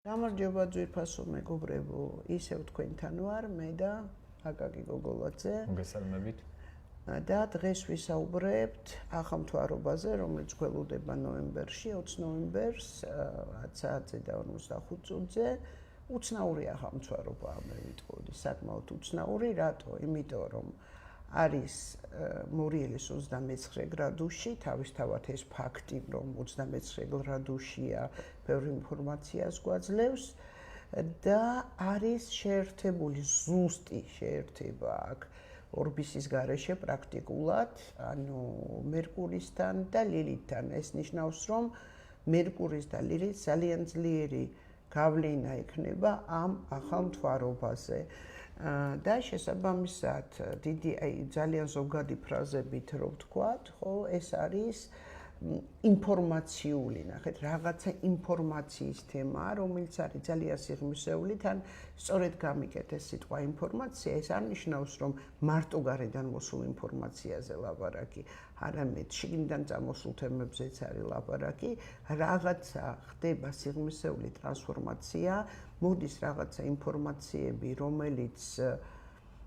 გამარჯობა ძვირფასო მეგობრებო, ისევ თქვენთან ვარ მე და აკაკი გოგოლაძე. მოგესალმებით. და დღეს ვისაუბრებთ ახალმთვარობაზე, რომელიც გველოდება ნოემბერში, 20 ნოემბერს 10 საათზე და 45 წუთზე. უცნაური ახალმთვარობაა, მე ვიტყოდი, საკმაოდ უცნაური, რატო? იმიტომ რომ არის მორიელის 29 გრადუსი, თავისთავად ეს ფაქტი, რომ 29 გრადუსია, ბევრი ინფორმაციას გვაძლევს და არის შეერთებული ზუსტი შეერთება აქ ორბისის გარეშე პრაქტიკულად, ანუ მერკურისთან და ლილითთან. ეს ნიშნავს, რომ მერკურის და ლილითს ძალიან ძლიერი გავლენა ექნება ამ ახალმთვარობაზე. და შესაბამისად, ძალიან ზოგადი ფრაზებით რო ვთქვათ, ხო, ეს არის ინფორმაციული, ნახეთ, რაღაცა ინფორმაციის თემაა, რომელიც არის ძალიან სიღრმისეული, თან სწორედ გამიკეთეს სიტყვა ინფორმაცია, ეს არ ნიშნავს, რომ მარტო გარედან მოსულ ინფორმაციაზე ლაპარაკი, არამედ შიგნიდან წამოსულ თემებზეც არის ლაპარაკი, რაღაცა ხდება სიღრმისეული ტრანსფორმაცია, მოდის რაღაცა ინფორმაციები, რომელიც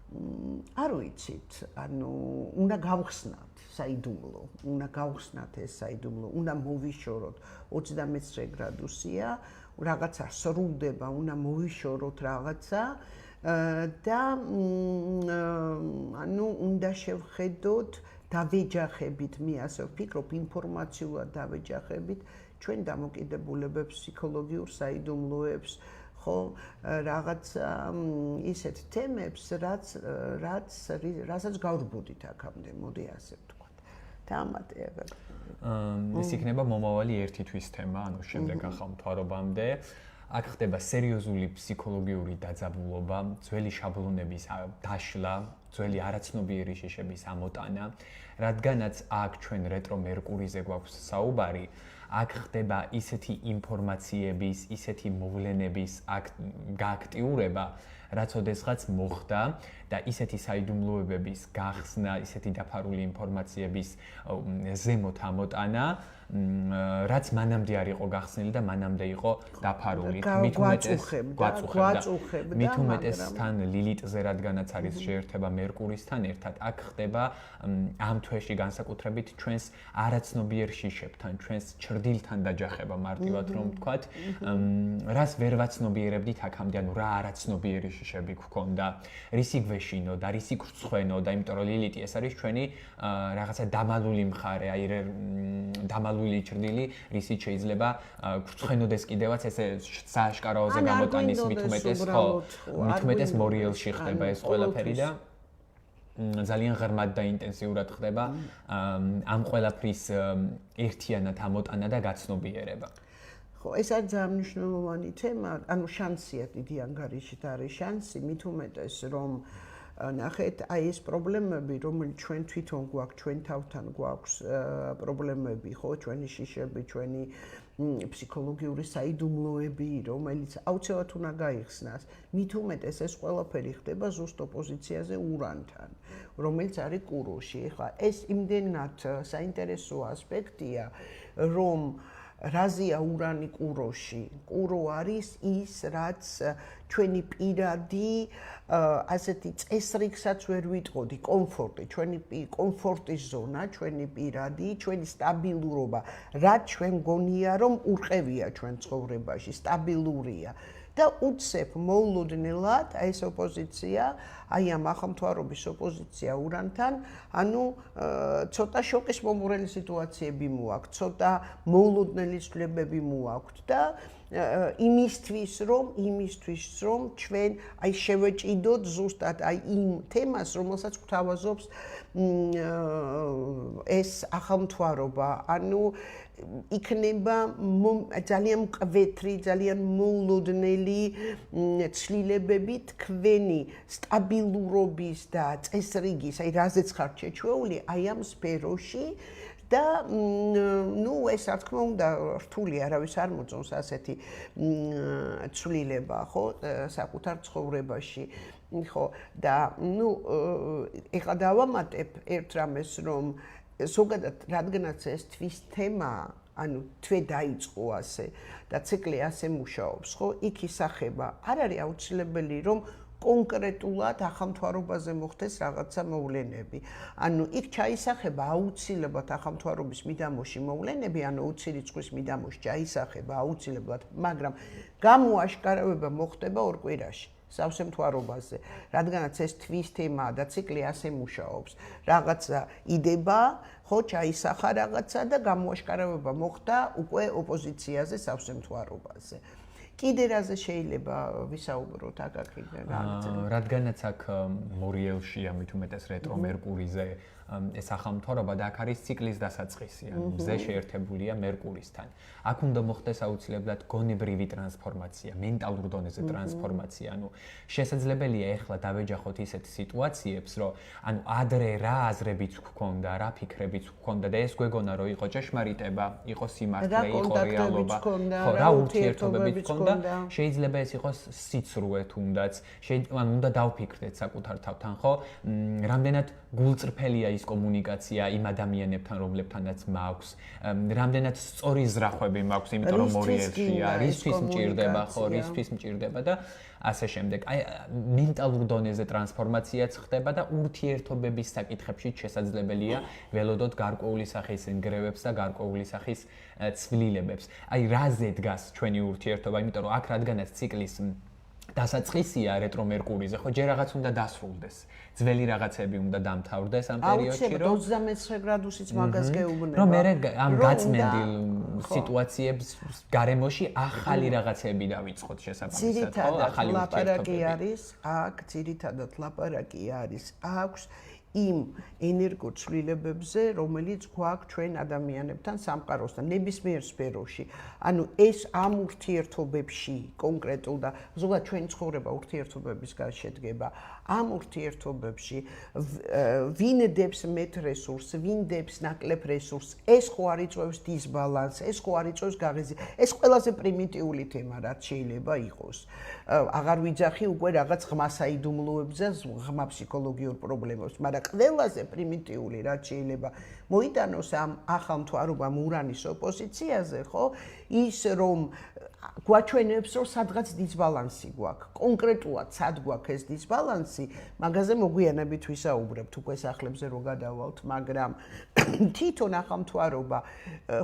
არ ვიცით, ანუ უნდა გავხსნათ საიდუმლო, უნდა გავხსნათ ეს საიდუმლო, უნდა მოვიშოროთ 29 გრადუსია, რაღაცა სრულდება, უნდა მოვიშოროთ რაღაცა და ანუ უნდა შევხედოთ დავეჯახებით, მე ასე ვფიქრობ, ინფორმაციულად დავეჯახებით ჩვენ დამოკიდებულებებს, ფსიქოლოგიურ საიდუმლოებს, ხო, რაღაც ისეთ თემებს, რასაც გავრბუდით აქამდე, მოდი ასე ვთქვათ. დამატე აკაკი. ეს იქნება მომავალი ერთი თვის თემა, ანუ შემდეგ ახალმთვარობამდე. აქ ხდება სერიოზული ფსიქოლოგიური დაძაბულობა, ძველი შაბლონების დაშლა, ძველი არაცნობიერი შიშების ამოტანა, რადგანაც აქ ჩვენ რეტრო მერკურიზე გვაქვს საუბარი, აქ ხდება ისეთი ინფორმაციების, ისეთი მოვლენების გააქტიურება, რაც ოდესღაც მოხდა და ისეთი საიდუმლოებების გახსნა, ისეთი დაფარული ინფორმაციების ზემოთ ამოტანა, რაც მანამდე არ იყო გახსნილი და მანამდე იყო დაფარული. მით უმეტეს თან ლილიტზე, რადგანაც არის შეერთება მერკურისთან ერთად, აქ ხდება ამ თვეში განსაკუთრებით ჩვენს არაცნობიერ შიშებთან, ჩვენს ჩრდილთან დაჯახება მარტივად რომ ვთქვათ, რას ვერ ვაცნობიერებდით აქამდე, ანუ რა არაცნობიერი შიშები გვქონდა, რისი გვეშინო და რისი გვრცხვენო და იმიტომ რომ ლილიტი ეს არის ჩვენი რაღაცა დამალული მხარე, აი დამალული ჩრდილი, რისიც შეიძლება გვრცხვენოდეს კიდევაც ესე სააშკაროზე გამოტანის მით უმეტეს მორიელში ხდება ეს ყველაფერი და ძალიან ღრმად და ინტენსიურად ხდება ამ ყველაფრის ერთიანად ამოტანა და გაცნობიერება. ხო, ეს არის ძალიან მნიშვნელოვანი თემა, ანუ შანსია დიდი ანგარიშით არის შანსი, მით უმეტეს რომ ნახეთ, აი ეს პრობლემები, რომელიც ჩვენ თვითონ გვაქვს, ჩვენ თავთან გვაქვს პრობლემები, ხო, ჩვენი შიშები, ჩვენი ფსიქოლოგიური საიდუმლოები, რომელიც აუცილებლად უნდა გაიხსნას. მით უმეტეს ეს ყველაფერი ხდება ზუსტ ოპოზიციაზე ურანთან, რომელიც არის კუროში. ეხლა ეს იმდენად საინტერესო ასპექტია, რომ რაზია ურანი კუროში? კურო არის ის, რაც ჩვენი პირადი ასეთი წესრიგსაც ვერ ვიტყოდი, კომფორტი, ჩვენი კომფორტის ზონა, ჩვენი პირადი, ჩვენი სტაბილურობა, რაც ჩვენ გონია, რომ ურყევია ჩვენ ცხოვრებაში, სტაბილურია. და უცებ მოულოდნელად ეს ოპოზიცია, აი ამ ახალმთვარობის ოპოზიცია ურანთან, ანუ ცოტა შოკის მომურელი სიტუაციები მოაქვთ, ცოტა მოულოდნელი ცვლილებები მოაქვთ და იმისთვის რომ ჩვენ აი შევეჭიდოთ ზუსტად აი იმ თემას, რომელსაც გვთავაზობს ეს ახალმთვარობა, ანუ იქნება ძალიან მკვეთრი, ძალიან მოულოდნელი ცვლილებები თქვენი სტაბილურობის და წესრიგის, აი რაზეც ხართ შეჩვეული, აი ამ სფეროში და ნუ ეს რა თქმა უნდა რთული არავის არ მოწონს ასეთი ცვლილება, ხო, საკუთარ ცხოვრებაში. ხო, და ნუ ეხლა დავამატებ ერთ რამეს, რომ ზოგადად რადგანაც ეს თვის თემაა, ანუ თვე დაიწყო ასე და ციკლი ასე მუშაობს, ხო? იქ ისახება, არ არის აუცილებელი რომ კონკრეტულად ახალმთვარობაზე მოხდეს რაღაცა მოვლენები. ანუ იქ ჩაისახება აუცილებლად ახალმთვარობის მიდამოში მოვლენები, ანუ 20 რიცხვის მიდამოში ჩაისახება აუცილებლად, მაგრამ გამოაშკარავება მოხდება 2 კვირაში. სავსე მთვარობაზე, რადგანაც ეს თვის თემაა და ციკლი ასე მუშაობს. რაღაცა იდება, ხო, ჩაისახა რაღაცა და გამოაშკარავება მოხდა უკვე ოპოზიციაზე, სავსე მთვარობაზე. კიდე რაზე შეიძლება ვისაუბროთ აქ-აქედან? რადგანაც აქ მორიელშია მით უმეტეს რეტრო მერკურიზე ეს ახალმთვარობა და აქ არის ციკლის დასაწყისი, ანუ მზე შეერთებულია მერკურისთან. აქ უნდა მოხდეს აუცილებლად გონებრივი ტრანსფორმაცია, მენტალურ დონეზე ტრანსფორმაცია. ანუ შესაძლებელია ეხლა დავეჯახოთ ისეთ სიტუაციებს, რომ ანუ ადრე რა აზრებიც გქონდა, რა ფიქრებიც გქონდა და ეს გვეგონა რომ იყო ჭეშმარიტება, იყო სიმართლე, იყო რეალობა, ხო, რა ურთიერთობებიც გქონდა, შეიძლება ეს იყოს სიცრუე თუნდაც, ანუ უნდა დავფიქრდეთ საკუთარ თავთან, ხო? რამდენად გულწრფელია ის კომუნიკაცია იმ ადამიანებთან, რომლებთანაც მაქვს, რამდენად სწორი ზრახვები მაქვს, იმიტომ რომ მორიელშია, რისთვის მჭირდება, ხო, რისთვის მჭირდება და ასე შემდეგ. აი მენტალურ დონეზე ტრანსფორმაციაც ხდება და ურთიერთობების საკითხებში შესაძლებელია ველოდოთ გარკვეული სახის ნგრევებს და გარკვეული სახის ცვლილებებს. აი რაზე დგას ჩვენი ურთიერთობა, იმიტომ რომ აქ რადგანაც ციკლის დასაწყისია რეტრო მერკურიზე, ხო, ჯერ რაღაც უნდა დასრულდეს. ძველი რაღაცები უნდა დამთავრდეს ამ პერიოდში, რომ 29 გრადუსიც მაგას გეუბნება. რომ მე ამ გაწმენდილ სიტუაციებს გარემოში ახალი რაღაცები დავიწყოთ შესაბამისად, ხო, ახალი ლაპარაკი არის, აქ ძირითადად ლაპარაკი არის, აქვს იმ ენერგო ცვლილებებზე, რომელიც გვაქვს ჩვენ ადამიანებთან სამყაროსთან, ნებისმიერ სფეროში. ანუ ეს ამ ურთიერთობებში კონკრეტულ და ზოგადად ჩვენი ცხოვრება ურთიერთობებისგან შედგება. ამ ურთიერთობებში ვინ დებს მეტ რესურსს, ვინ დებს ნაკლებ რესურსს, ეს ხო არ იწვევს დისბალანსს, ეს ხო არ იწვევს გაღიზიანებას. ეს ყველაზე პრიმიტიული თემა რაც შეიძლება იყოს. აღარ ვიძახი უკვე რაღაც ღმა საიდუმლოებზე, ღმა ფსიქოლოგიურ პრობლემებს, მაგრამ ყველაზე პრიმიტიული რაც შეიძლება მოიტანოს ამ ახალმთვარობამ ურანის ოპოზიციაზე, ხო? ის რომ გვაჩვენებს, რომ სადღაც დისბალანსი გვაქვს. კონკრეტულად სად გვაქვს ეს დისბალანსი, მაგაზე მოგვიანებით ვისაუბრებთ, უკვე სახლებზე რო გადავალთ, მაგრამ თვითონ ახალმთვარობა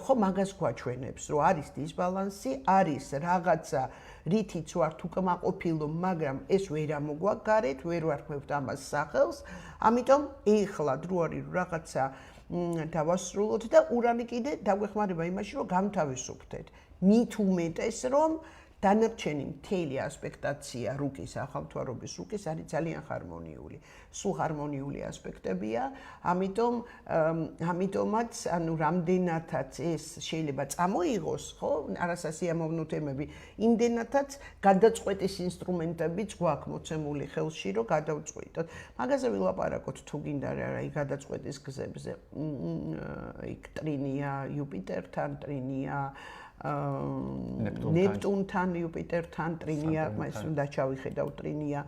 ხო მაგას გვაჩვენებს, რომ არის დისბალანსი, არის რაღაცა რითიც ვართ უკმაყოფილო, მაგრამ ეს ვერ ამოგვაქვს გარეთ, ვერ ვარქმევთ ამას სახელს, ამიტომ ეხლა დრო არის რაღაცა დავასრულოთ და ურანი კიდე დაგვეხმარება იმაში, რომ გამთავისუფლდეთ. მით უმეტეს, რომ დანარჩენი მთელი ასპექტაცია რუკის, ახალმთვარობის რუკის არის ძალიან ჰარმონიული. სულ ჰარმონიული ასპექტებია, ამიტომაც, ანუ რამდენადაც ეს შეიძლება წამოიღოს, ხო, არასასიამოვნო თემები, იმდენადაც გადაწყვეტის ინსტრუმენტებიც გვაქვს მოცემული ხელში, რომ გადავწყვიტოთ. მაგაზე ვილაპარაკოთ თუ გინდა რა, აი გადაწყვეტის გზებზე. იქ ტრინია იუპიტერთან, ტრინია ნეპტუნთან, იუპიტერთან, ტრინია, მას უნდა ჩავიხედავ ტრინია,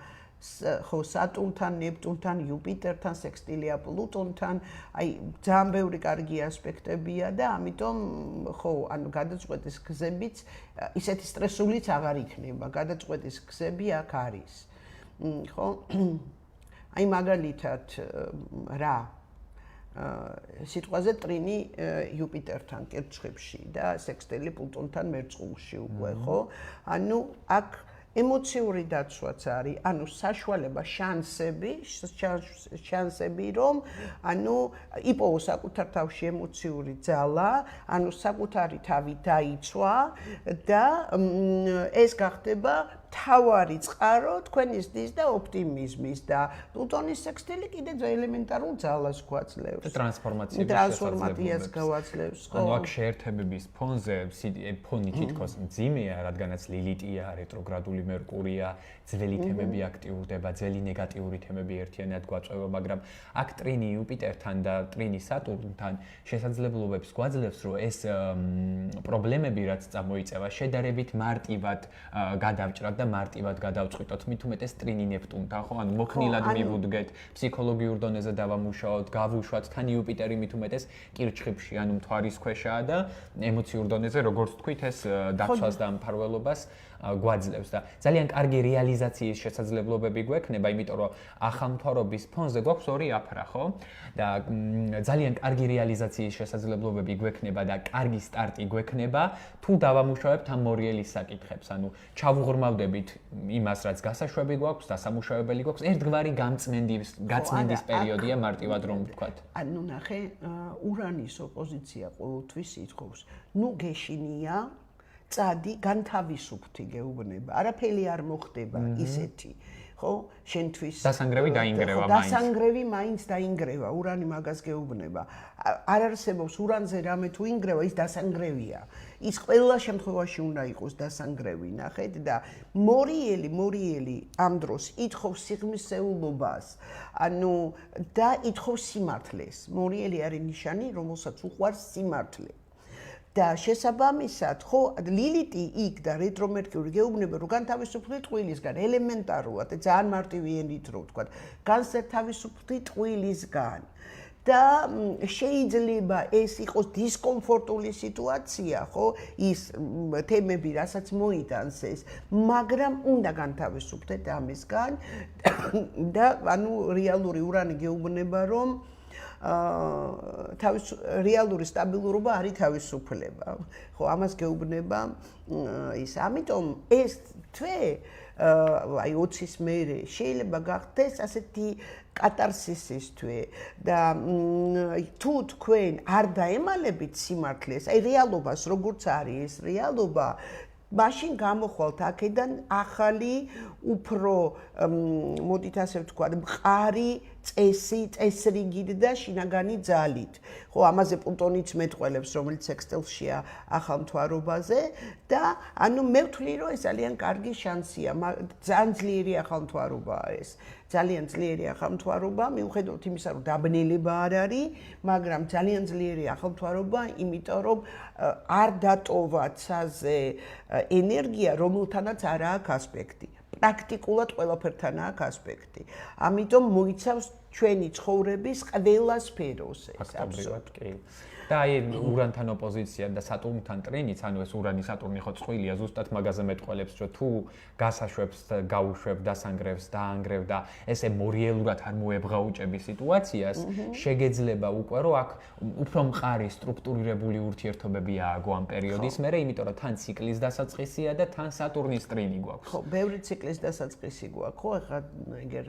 ხო, სატურნთან, ნეპტუნთან, იუპიტერთან, სექსტილია პლუტონთან, აი ძალიან ბევრი კარგი ასპექტებია და ამიტომ ხო, ანუ გადაწყვეტის გზებიც ისეთი სტრესულიც აღარ იქნება. გადაწყვეტის გზები აქ არის. ხო? აი მაგალითად რა სიტყვაზე ტრინი იუპიტერთან კერჩხებში და სექსტილი პლუტონთან მერწყულში უკვე, ხო? ანუ აქ ემოციური დაცვაც არის, ანუ საშუალება, შანსები, რომ ანუ იპოვოს საკუთარ თავში ემოციური ძალა, ანუ საკუთარი თავი დაიცვა და ეს გახდება თავარი წყარო თქვენი ზრდის და ოპტიმიზმის და პლუტონის სექსტილი კიდე ელემენტარულ ძალას გვაძლევს. ტრანსფორმაციას გავაძლევს, ხო? ანუ აქ შეერთებების ფონზე ფონი თითქოს მძიმეა, რადგანაც ლილიტია, რეტროგრადული მერკურია, ძველი თემები აქტიურდება, ძველი ნეგატიური თემები ერთიანად გვაწვევა, მაგრამ აქ ტრინი იუპიტერთან და ტრინი სატურნთან შესაძლებლობებს გვაძლევს, რომ ეს პრობლემები, რაც წამოიწევა, შედარებით მარტივად გადავჭრათ და მარტივად გადავწყვიტოთ, მით უმეტეს ტრინი ნეპტუნთან, ხო? ანუ მოქნილად მივუდგეთ, ფსიქოლოგიურ დონეზე დავამუშაოთ, გავუშვათ თან იუპიტერი მით უმეტეს კირჩხიბში, ანუ მთვარის ქვეშაა და ემოციურ დონეზე როგორც თქვით ეს დაცვას და მფარველობას გვაძლევს და ძალიან კარგი რეალიზაციის შესაძლებლობები გვექნება, იმიტომ რომ ახალმთვარობის ფონზე გვაქვს ორი აფრა, ხო? და ძალიან კარგი რეალიზაციის შესაძლებლობები გვექნება და კარგი სტარტი გვექნება, თუ დავამუშავებთ ამ მორიელის საკითხებს, ანუ ჩავუღრმავდებით იმას, რაც გასაშვები გვაქვს, დასამუშავებელი გვაქვს, ერთგვარი გაწმენდის პერიოდია მარტივად რომ ვთქვათ. ანუ ნახე, ურანის ოპოზიცია ყოველთვის ითხოვს, ნუ გეშინია წადი განთავისუფლდი გეუბნება. არაფერი არ მოხდება ისეთი, ხო? შენთვის დასანგრევი დაინგრევა მაინც. დასანგრევი მაინც დაინგრევა, ურანი მაგას გეუბნება. არ არსებობს ურანზე რამე თუ ინგრევა, ის დასანგრევია. ის ყველა შემთხვევაში უნდა იყოს დასანგრევი, ნახეთ და მორიელი ამ დროს ითხოვს სიღრმისეულობას, ანუ და ითხოვს სიმართლეს. მორიელი არის ნიშანი, რომელსაც უყვარს სიმართლე. და შესაბამისად, ხო, ლილიტი იქ და რეტრომერკური გეუბნება, რომ განთავისუფლდი ტყუილისგან, ელემენტარულად, ძალიან მარტივი ენით რო ვთქვათ, განთავისუფლდი ტყუილისგან. და შეიძლება ეს იყოს დისკომფორტული სიტუაცია, ხო, ის თემები, რასაც მოიტანს ეს, მაგრამ უნდა განთავისუფლდეთ ამისგან და ანუ რეალური ურანი გეუბნება, რომ რეალური სტაბილურობა არის თავისუფლება. ხო, ამას გეუბნება ის. ამიტომ ეს თვე აი 20-ის მერე შეიძლება გახდეს ასეთი კატარსისის თვე და თუ თქვენ არ დაემალებით სიმართლეს, აი რეალობას როგორც არის ეს რეალობა, მაშინ გამოხვალთ აქედან ახალი, უფრო მოდით ასე ვთქვათ, მყარი წესრიგით და შინაგანი ძალით. ხო, ამაზე პლუტონიც მეტყველებს, რომელიც ექსტელშია ახალმთვარობაზე და ანუ მე ვთვლი, რომ ეს ძალიან კარგი შანსია, ძალიან ძლიერი ახალმთვარობაა ეს. ძალიან ძლიერი ახალმთვარობა, მიუხედავად იმისა, რომ დაბნელება არ არის, მაგრამ ძალიან ძლიერი ახალმთვარობა, იმიტომ რომ არ დატოვა ცაზე ენერგია, რომელთანაც არ აქვს ასპექტი. პრაქტიკულად ყველაფერთან აქვს ასპექტი. ამიტომ მოიცავს ჩვენი ცხოვრების ყველა სფეროს ეს აბსოლუტურად. და აი ურანთან ოპოზიცია და სატურნთან ტრინიც, ანუ ეს ურანი სატურნი ხო წყვილია, ზუსტად მაგაზე მეტყველებს, რომ თუ გასაშვებს, გაუშვებ, დასანგრევს, დაანგრევ და ესე მორიელურად არ მოებღაუჭები სიტუაციას, შეგეძლება უკვე რომ აქ უფრო მყარი სტრუქტურირებული ურთიერთობები ააგო ამ პერიოდის მერე, იმიტომ რომ თან ციკლის დასაწყისია და თან სატურნის ტრინი გვაქვს. ხო, ბევრი ციკლის დასაწყისი გვაქვს, ხო, ახლა ეგერ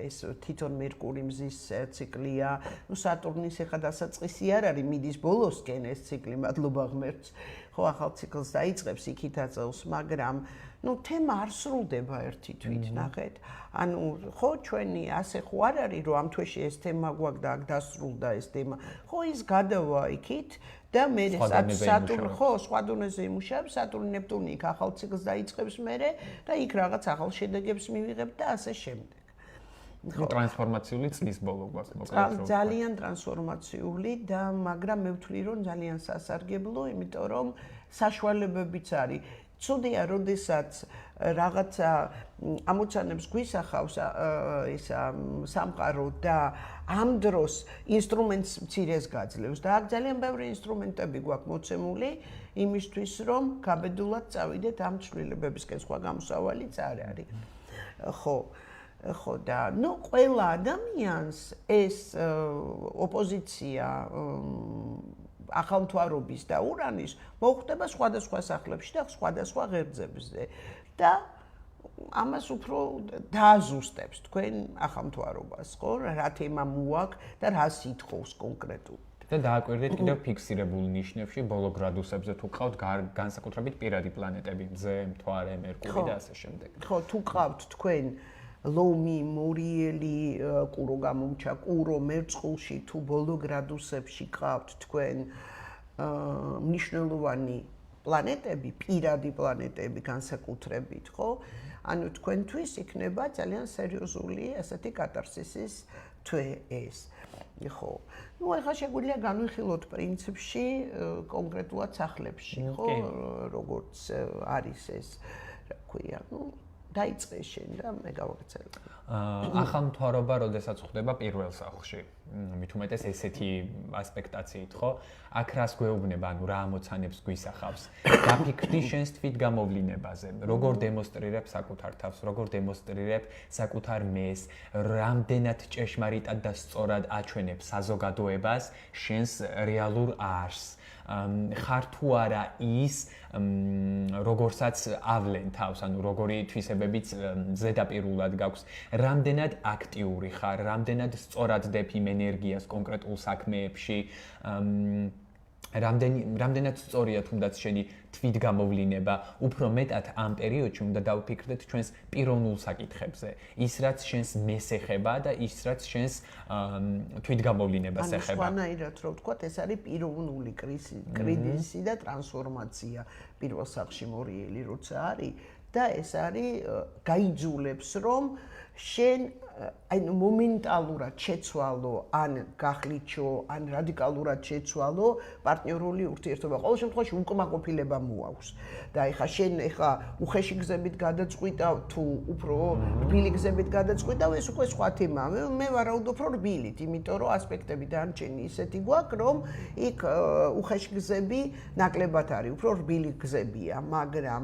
ეს თვითონ მერკური მზის ციკლია, ნუ სატურნის ახლა დასაწყისი არ არის, მიდის ბოლოსკენ ეს ციკლი, მადლობა ღმერთს. ხო, ახალ ციკლს დაიწყებს, იქით აწევს, მაგრამ ნუ თემა არ სრულდება ერთი თვით, ნახეთ. ანუ ხო, ჩვენი ასე ხო არ არის, რომ ამ თვეში ეს თემა გვაქვს და აქ დასრულდა ეს თემა. ხო, ის გადავა იქით და მე სატურნი ხო, სხვა დონეზე იმუშავებს, სატურნი ნეპტუნი იქ ახალ ციკლს დაიწყებს მერე და იქ რაღაც ახალ შედეგებს მივიღებ და ასე შემდეგ. ხო, ტრანსფორმაციული წლის ბოლო გვაქვს მოკლედ. ძალიან ტრანსფორმაციული და მაგრამ მე ვთვლი, რომ ძალიან სასარგებლო, იმიტომ რომ საშუალებებიც არის. ცუდია, როდესაც რაღაცა ამოცანებს გვისახავს ისა სამყარო და ამ დროს ინსტრუმენტს მცირეს გაძლევს და აქ ძალიან ბევრი ინსტრუმენტები გვაქვს მოცემული იმისთვის, რომ გაბედულად წავიდეთ ამ ცვლილებებისკენ, სხვა გამოსავალიც არ არის. ხო. ხო და ნუ ყველა ადამიანს ეს ოპოზიცია ახალმთვარობის და ურანის მოხდება სხვადასხვა სახლებში და სხვადასხვა ღერძებზე და ამას უფრო დააზუსტებს თქვენ ახალმთვარობას, ხო, რა თემა მოაქვს და რას ითხოვს კონკრეტულად. და დააკვირდით კიდევ ფიქსირებულ ნიშნებში, ბოლო გრადუსებზე თუ ყავთ განსაკუთრებით პირადი პლანეტები, მზე, მთვარე, მერკური და ასე შემდეგ. ხო, თუ ყავთ თქვენ ლომი, მორიელი, კურო გამომჩა, კურო მერწყულში თუ ბოლო გრადუსებში ყავთ თქვენ მნიშვნელოვანი პლანეტები, პირადი პლანეტები განსაკუთრებით, ხო? ანუ თქვენთვის იქნება ძალიან სერიოზული ასეთი კატარსისის თვე ეს. ხო. ნუ ახლა შეგვიძლია განვიხილოთ პრინციპში კონკრეტულად სახლებში, ხო? როგორც არის ეს, რა ქვია, ნუ დაიწყე შენ და მე გავაგრძელე. ახალმთვარობა, როდესაც ხდება პირველ სახლში, მით უმეტეს ესეთი ასპექტაციით, ხო? აქ რას გვეუბნება, ანუ რა ამოცანებს გვისახავს? დაფიქრდი შენს თვით გამოვლინებაზე, როგორ დემონსტრირებ საკუთარ თავს, როგორ დემონსტრირებ საკუთარ მეს, რამდენად ჭეშმარიტად და სწორად აჩვენებ საზოგადოებას შენს რეალურ არსს. ხარ თუ არა ის როგორსაც ავლენ თავს, ანუ როგორი თვისებებიც ზედაპირულად გაქვს, რამდენად აქტიური ხარ, რამდენად სწორად დებ იმ ენერგიას კონკრეტულ საქმეებში, რამდენად სწორია თუნდაც შენი თვითგამოვლინება, უფრო მეტად ამ პერიოდში უნდა დავფიქრდეთ ჩვენს პიროვნულ საკითხებზე, ის რაც შენს მეს ეხება და ის რაც შენს თვითგამოვლინებას ეხება. სხვანაირად რო ვთქვათ, ეს არის პიროვნული კრიზისი და ტრანსფორმაცია პირველ სახლში მორიელი როცა არის და ეს არის გაიძულებს რომ შენ აი მომენტალურად შეცვალო ან გახლიჩო ან რადიკალურად შეცვალო პარტნიორული ურთიერთობა. ყოველ შემთხვევაში უკმაყოფილება მოაქვს და ეხა შენ ეხა უხეში გზებით გადაწყვიტავ თუ უფრო რბილი გზებით გადაწყვიტავ, ეს უკვე სხვა თემაა. მე ვარაუდობ რომ რბილით, იმიტომ რომ ასპექტები დანარჩენი ისეთი გვაქვს, რომ იქ უხეში გზები ნაკლებად არის, უფრო რბილი გზებია, მაგრამ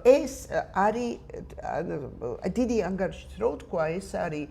ეს არის დიდი ანგარიშით რო ვთქვა, ეს არის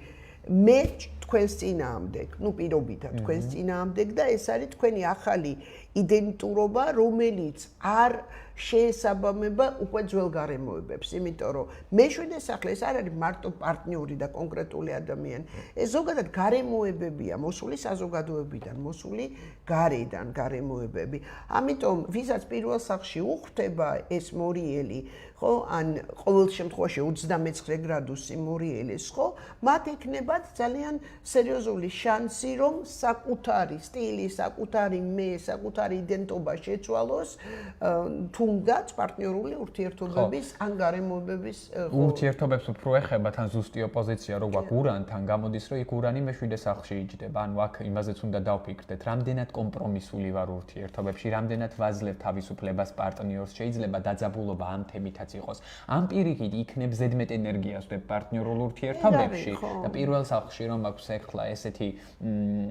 მე თქვენს წინააღმდეგ, პირობითად თქვენს წინააღმდეგ და ეს არის თქვენი ახალი იდენტურობა, რომელიც არ შეესაბამება უკვე ძველ გარემოებებს, იმიტომ რომ მეშვიდე სახლი ეს არ არის მარტო პარტნიორი და კონკრეტული ადამიანი. ეს ზოგადად გარემოებებია, მოსული საზოგადოებიდან, მოსული გარედან გარემოებები. ამიტომ ვისაც პირველ სახლში უხვდება ეს მორიელი, ხო, ან ყოველ შემთხვევაში 29 გრადუსი მორიელის, ხო, მათ ექნებათ ძალიან სერიოზული შანსი, რომ საკუთარი სტილი, საკუთარი მე, საკუთარი იდენტობა შეცვალოს, თუნდაც პარტნიორული ურთიერთობების ან გარემოებების ურთიერთობებს უფრო ეხება თან ზუსტი ოპოზიცია რო გვაქვს ურანთან, გამოდის რომ იქ ურანი მეშვიდე სახლში იჯდება. ანუ აქ იმაზეც უნდა დავფიქრდეთ, რამდენად კომპრომისული ვარ ურთიერთობებში, რამდენად ვაძლევ თავისუფლებას პარტნიორს, შეიძლება დაძაბულობა ამ თემითაც იყოს. ამ პირიქით იქნებ ზედმეტ ენერგიას ვდებ პარტნიორულ ურთიერთობებში და პირველ სახლში რომ აქვს ეხლა ესეთი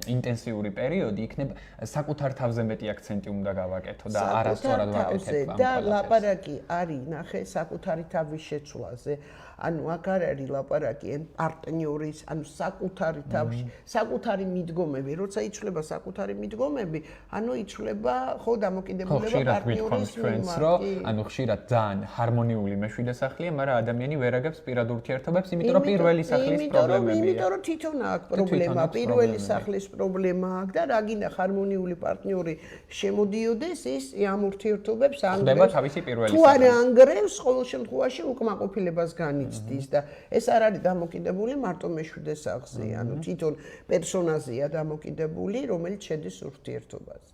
ინტენსიური პერიოდი, იქნებ საკუთარ თავზე მეტი აქცენტი უნდა გავაკეთო და არასწორად ვაკეთებ. და ლაპარაკი არის ნახე საკუთარი თავის შეცვლაზე. ანუ აქ არ არის ლაპარაკი პარტნიორის, ანუ საკუთარი თავში, sakutari მიდგომები, როცა იცვლება საკუთარი მიდგომები, ანუ იცვლება ხო დამოკიდებულება პარტნიორის მიმართ. ანუ ხშირად ძალიან ჰარმონიული მეშვიდე სახლია, მაგრამ ადამიანი ვერ აგებს პირად ურთიერთობებს, იმიტომ რომ პირველი სახლის პრობლემებია. იმიტომ რომ თვითონ აქვს პრობლემა, პირველი სახლის პრობლემა აქვს და რა გინდა ჰარმონიული პარტნიორი შემოდიოდეს, ის ამ ურთიერთობებს ანგრევს. ხდება თავისი პირველი თუ არ ანგრევს, ყოველ შემთხვევაში უკმაყოფილებას განიცდის და ეს არ არის დამოკიდებული მარტო მეშვიდე სახლზე, ანუ თვითონ პერსონაზია დამოკიდებული, რომელიც შედის ურთიერთობაზე.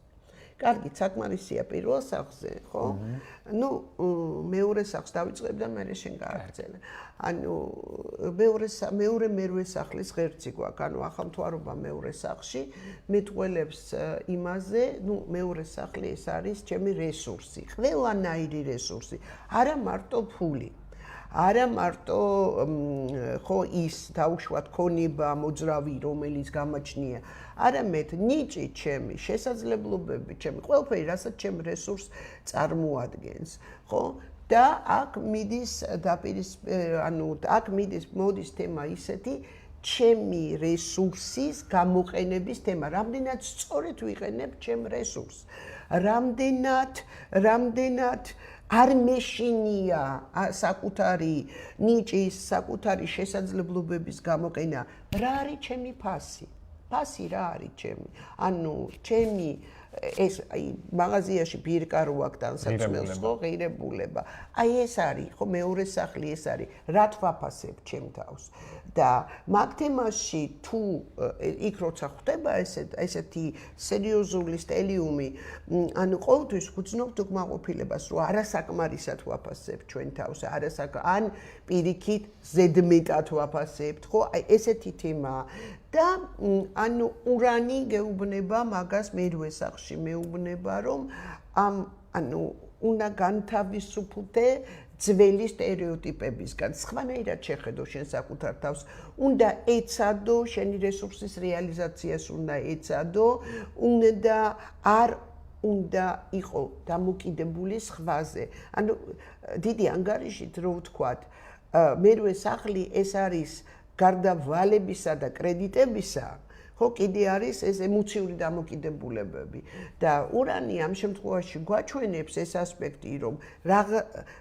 კარგი, საკმარისია პირველ სახლზე, ხო? ნუ მეორე სახლს დავიწყებ და მე შენ გააგრძელე. ანუ მეორე სახლის ღერცი გვაქვს, ანუ ახალმთვარობა მეორე სახლში მეტყველებს იმაზე, ნუ მეორე სახლი ეს არის ჩემი რესურსი, ყველანაირი რესურსი, არა მარტო ფული. არა მარტო ხო ის დაუშვათ ქონება, მოძრავი, რომელიც გამაჩნია, არამედ ნიჭი ჩემი, შესაძლებლობები ჩემი, ყველაფერი, რასაც ჩემ რესურსს წარმოადგენს, ხო? და აქ მიდის აქ მოდის თემა ისეთი ჩემი რესურსის გამოყენების თემა, რამდენად სწორედ ვიყენებ ჩემ რესურსს, რამდენად არ მეშინია საკუთარი ნიჭის, საკუთარი შესაძლებლობების გამოყენა. რა არის ჩემი ფასი? ფასი რა არის ჩემი? ანუ ჩემი ეს აი მაღაზიაში ბირკა რო აქვს ტანსაცმელს ხო ღირებულება. აი ეს არის ხო მეორე სახლი ეს არის რა თვაფასებ ჩემ თავს. და მაგ თემაში თუ იქ როცა ხდება ესეთი სერიოზული სტელიუმი, ანუ ყოველთვის ვგრძნობთ უკმაყოფილებას, რომ არასაკმარისად ვაფასებ ჩვენ თავს, ან პირიქით ზედმეტად ვაფასებთ, ხო? აი ესეთი თემაა. და ანუ ურანი გეუბნება მაგას მერვე სახლში, მეუბნება რომ ანუ უნდა განთავისუფლდე ძველი სტერეოტიპებისგან. სხვანაირად შეხედო შენ საკუთარ თავს. უნდა ეცადო შენი რესურსის რეალიზაციას უნდა ეცადო, უნდა უნდა იყო დამოკიდებული სხვაზე. ანუ დიდი ანგარიშით რო ვთქვათ, მერვე სახლი ეს არის გარდა ვალებისა და კრედიტებისა, ხო, კიდე არის ეს ემოციური დამოკიდებულებები და ურანი ამ შემთხვევაში გვაჩვენებს ეს ასპექტი, რომ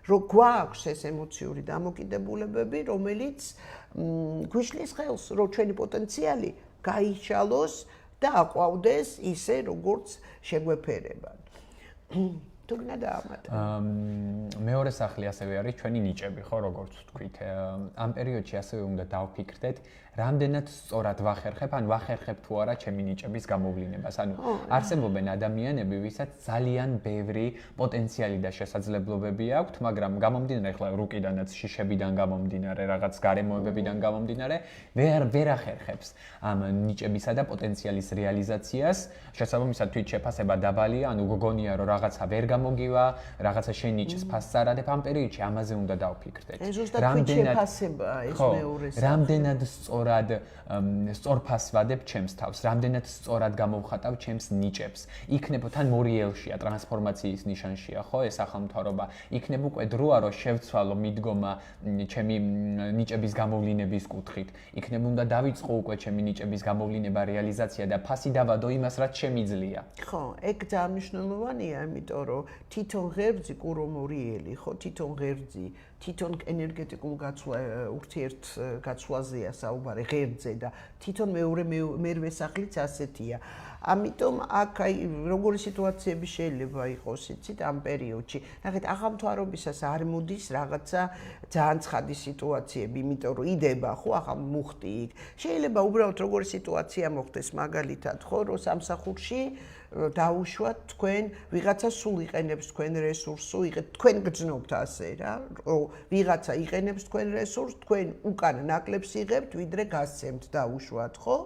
გვაქვს ეს ემოციური დამოკიდებულებები, რომელიც გვიშლის ხელს, რომ ჩვენი პოტენციალი გაიშალოს და აყვავდეს ისე, როგორც შეგვეფერება. თუნა დაამატა. მეორე სახლი ასევე არის ჩვენი ნიჭები, ხო, როგორც ვთქვით. ამ პერიოდში ასევე უნდა დავფიქრდეთ, რამდენად სწორად ვახერხებ, ან ვახერხებ თუ არა ჩემი ნიჭების გამოვლინებას. ანუ არსებობენ ადამიანები, ვისაც ძალიან ბევრი პოტენციალი და შესაძლებლობები აქვთ, მაგრამ გამომდინარე ახლა რუკიდანაც შიშებიდან გამომდინარე, რაღაც გარემოებებიდან გამომდინარე, ვერ ახერხებს ამ ნიჭებისა და პოტენციალის რეალიზაციას. შესაბამისად, თვით შეფასება დაბალია, ანუ გოგონია რომ რაღაცა ვერ გამოგივა, რაღაცა შენ ნიჭს ფასს არ ადებ, ამ პერიოდში ამაზე უნდა დავფიქრდეთ. რამდენად შეფასებაა ეს მეორე სახე. რამდენად სწორ ფასს ვადებ ჩემს თავს, რამდენად სწორად გამოვხატავ ჩემს ნიჭებს. იქნებ თან მორიელშია, ტრანსფორმაციის ნიშანშია, ხო, ეს ახალმთავრობა. იქნებ უკვე დროა, რომ შევცვალო მიდგომა ჩემი ნიჭების გამოვლინების კუთხით. იქნებ უნდა დავიწყო უკვე ჩემი ნიჭების გამოვლინება, რეალიზაცია და ფასი დავადო იმას, რაც შემიძლია. ხო, ეგ ძალიან მნიშვნელოვანია, იმიტომ რომ თვითონ ღერძი კურო მორიელი, ხო, თვითონ ღერძი თვითონ ენერგეტიკულ ურთიერთგაცვლაზეა საუბარი ღერძზე და თვითონ მერვე სახლიც ასეთია. ამიტომ აქ აი როგორი სიტუაციები შეიძლება იყოს, იცით, ამ პერიოდში. ნახეთ, ახალმთავრობისას არ მოდის რაღაცა ძალიან ცხადი სიტუაციები, იმიტომ რომ იდება, ხო, ახლა მუხტი იქ. შეიძლება უბრალოდ როგორი სიტუაცია მოხდეს, მაგალითად, ხო, რომ სამსახურში დაუშვათ თქვენ ვიღაცა სულ იყენებს თქვენ რესურსს, თქვენ გძნობთ ასე რა, რომ ვიღაცა იყენებს თქვენ რესურსს, თქვენ უკან ნაკლებს იღებთ, ვიდრე გასცემთ დაუშვათ, ხო?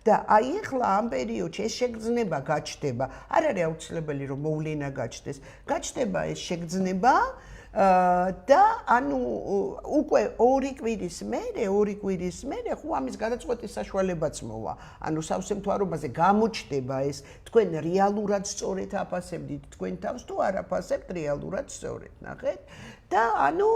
და აი ახლა ამ პერიოდში ეს შეგრძნება გაჩნდება. არ არის აუცილებელი რომ მოვლენა გაჩნდეს. გაჩნდება ეს შეგრძნება და ანუ უკვე 2 კვირის მერე ხო ამის გადაწყვეტის საშუალებაც მოვა. ანუ სავსე მთავრობაზე გამოჩნდება ეს თქვენ რეალურად სწორედ აფასებდით თქვენ თავს თუ არ აფასებთ რეალურად სწორედ, ნახეთ? და ანუ